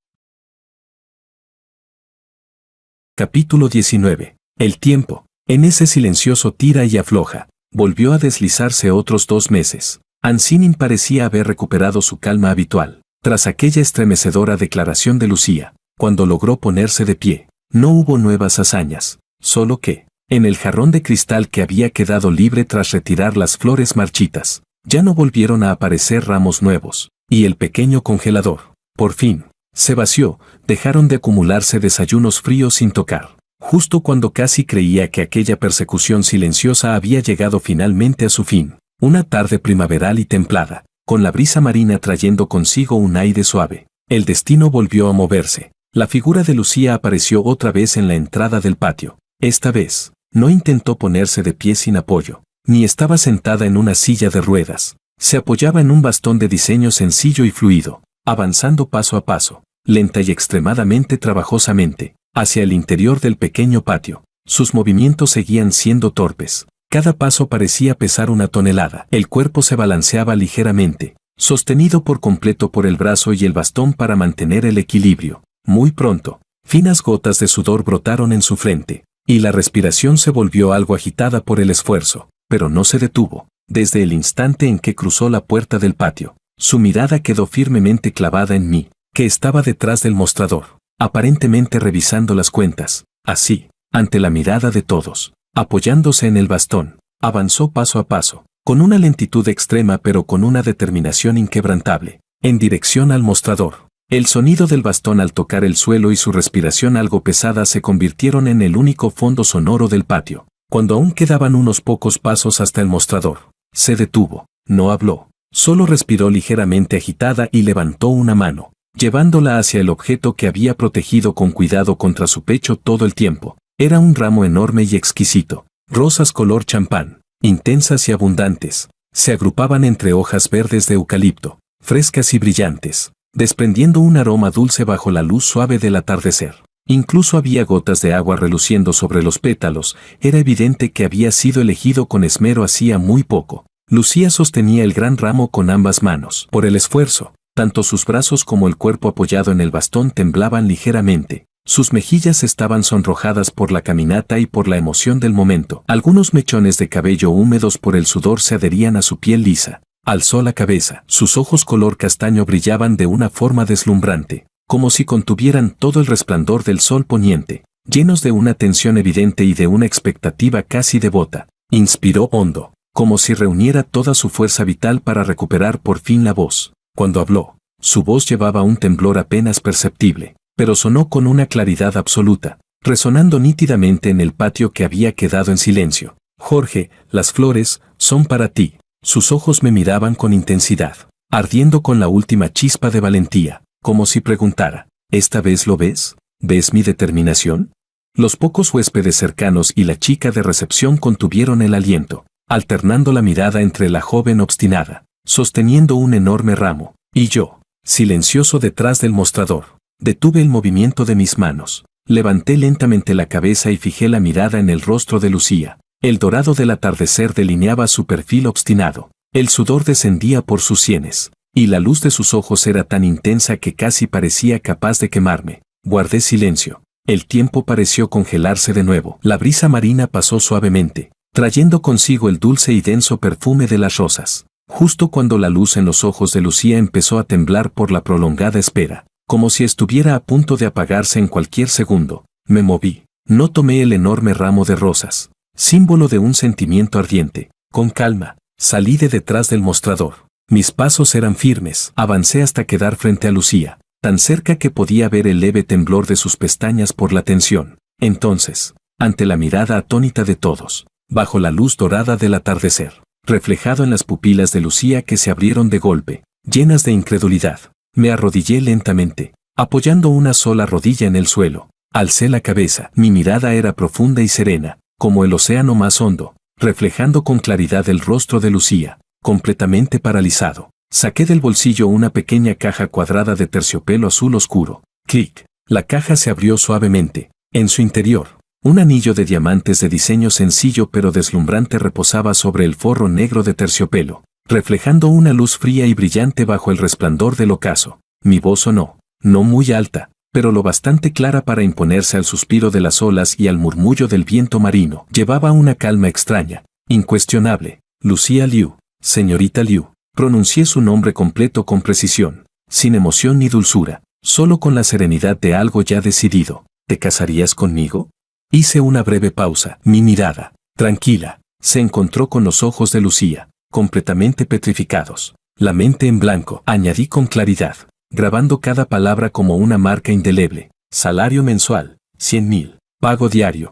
Capítulo 19. El tiempo, en ese silencioso tira y afloja, volvió a deslizarse otros 2 meses. Ancinin parecía haber recuperado su calma habitual. Tras aquella estremecedora declaración de Lucía, cuando logró ponerse de pie, no hubo nuevas hazañas, solo que, en el jarrón de cristal que había quedado libre tras retirar las flores marchitas, ya no volvieron a aparecer ramos nuevos, y el pequeño congelador, por fin, se vació. Dejaron de acumularse desayunos fríos sin tocar. Justo cuando casi creía que aquella persecución silenciosa había llegado finalmente a su fin, una tarde primaveral y templada, con la brisa marina trayendo consigo un aire suave, el destino volvió a moverse. La figura de Lucía apareció otra vez en la entrada del patio. Esta vez, no intentó ponerse de pie sin apoyo, ni estaba sentada en una silla de ruedas. Se apoyaba en un bastón de diseño sencillo y fluido, avanzando paso a paso, lenta y extremadamente trabajosamente, hacia el interior del pequeño patio. Sus movimientos seguían siendo torpes. Cada paso parecía pesar 1 tonelada. El cuerpo se balanceaba ligeramente, sostenido por completo por el brazo y el bastón para mantener el equilibrio. Muy pronto, finas gotas de sudor brotaron en su frente, y la respiración se volvió algo agitada por el esfuerzo, pero no se detuvo. Desde el instante en que cruzó la puerta del patio, su mirada quedó firmemente clavada en mí, que estaba detrás del mostrador, aparentemente revisando las cuentas. Así, ante la mirada de todos, apoyándose en el bastón, avanzó paso a paso, con una lentitud extrema pero con una determinación inquebrantable, en dirección al mostrador. El sonido del bastón al tocar el suelo y su respiración algo pesada se convirtieron en el único fondo sonoro del patio. Cuando aún quedaban unos pocos pasos hasta el mostrador, se detuvo, no habló, solo respiró ligeramente agitada y levantó una mano, llevándola hacia el objeto que había protegido con cuidado contra su pecho todo el tiempo. Era un ramo enorme y exquisito, rosas color champán, intensas y abundantes, se agrupaban entre hojas verdes de eucalipto, frescas y brillantes, desprendiendo un aroma dulce bajo la luz suave del atardecer. Incluso había gotas de agua reluciendo sobre los pétalos. Era evidente que había sido elegido con esmero hacía muy poco. Lucía sostenía el gran ramo con ambas manos. Por el esfuerzo, tanto sus brazos como el cuerpo apoyado en el bastón temblaban ligeramente. Sus mejillas estaban sonrojadas por la caminata y por la emoción del momento. Algunos mechones de cabello húmedos por el sudor se adherían a su piel lisa. Alzó la cabeza. Sus ojos color castaño brillaban de una forma deslumbrante, como si contuvieran todo el resplandor del sol poniente, llenos de una tensión evidente y de una expectativa casi devota. Inspiró hondo, como si reuniera toda su fuerza vital para recuperar por fin la voz. Cuando habló, su voz llevaba un temblor apenas perceptible, pero sonó con una claridad absoluta, resonando nítidamente en el patio que había quedado en silencio. Jorge, las flores son para ti. Sus ojos me miraban con intensidad, ardiendo con la última chispa de valentía, como si preguntara, ¿esta vez lo ves? ¿Ves mi determinación? Los pocos huéspedes cercanos y la chica de recepción contuvieron el aliento, alternando la mirada entre la joven obstinada, sosteniendo un enorme ramo, y yo, silencioso detrás del mostrador. Detuve el movimiento de mis manos, levanté lentamente la cabeza y fijé la mirada en el rostro de Lucía. El dorado del atardecer delineaba su perfil obstinado, el sudor descendía por sus sienes, y la luz de sus ojos era tan intensa que casi parecía capaz de quemarme. Guardé silencio. El tiempo pareció congelarse de nuevo. La brisa marina pasó suavemente, trayendo consigo el dulce y denso perfume de las rosas. Justo cuando la luz en los ojos de Lucía empezó a temblar por la prolongada espera, como si estuviera a punto de apagarse en cualquier segundo, me moví. No tomé el enorme ramo de rosas, símbolo de un sentimiento ardiente. Con calma, salí de detrás del mostrador. Mis pasos eran firmes. Avancé hasta quedar frente a Lucía, tan cerca que podía ver el leve temblor de sus pestañas por la tensión. Entonces, ante la mirada atónita de todos, bajo la luz dorada del atardecer, reflejado en las pupilas de Lucía que se abrieron de golpe, llenas de incredulidad, me arrodillé lentamente, apoyando una sola rodilla en el suelo. Alcé la cabeza. Mi mirada era profunda y serena, como el océano más hondo, reflejando con claridad el rostro de Lucía, completamente paralizado. Saqué del bolsillo una pequeña caja cuadrada de terciopelo azul oscuro. Clic. La caja se abrió suavemente. En su interior, un anillo de diamantes de diseño sencillo pero deslumbrante reposaba sobre el forro negro de terciopelo, reflejando una luz fría y brillante bajo el resplandor del ocaso. Mi voz sonó, no muy alta, pero lo bastante clara para imponerse al suspiro de las olas y al murmullo del viento marino. Llevaba una calma extraña, incuestionable. Lucía Liu, señorita Liu. Pronuncié su nombre completo con precisión, sin emoción ni dulzura, solo con la serenidad de algo ya decidido. ¿Te casarías conmigo? Hice una breve pausa. Mi mirada, tranquila, se encontró con los ojos de Lucía, completamente petrificados. La mente en blanco. Añadí con claridad, grabando cada palabra como una marca indeleble. Salario mensual, 100.000. Pago diario,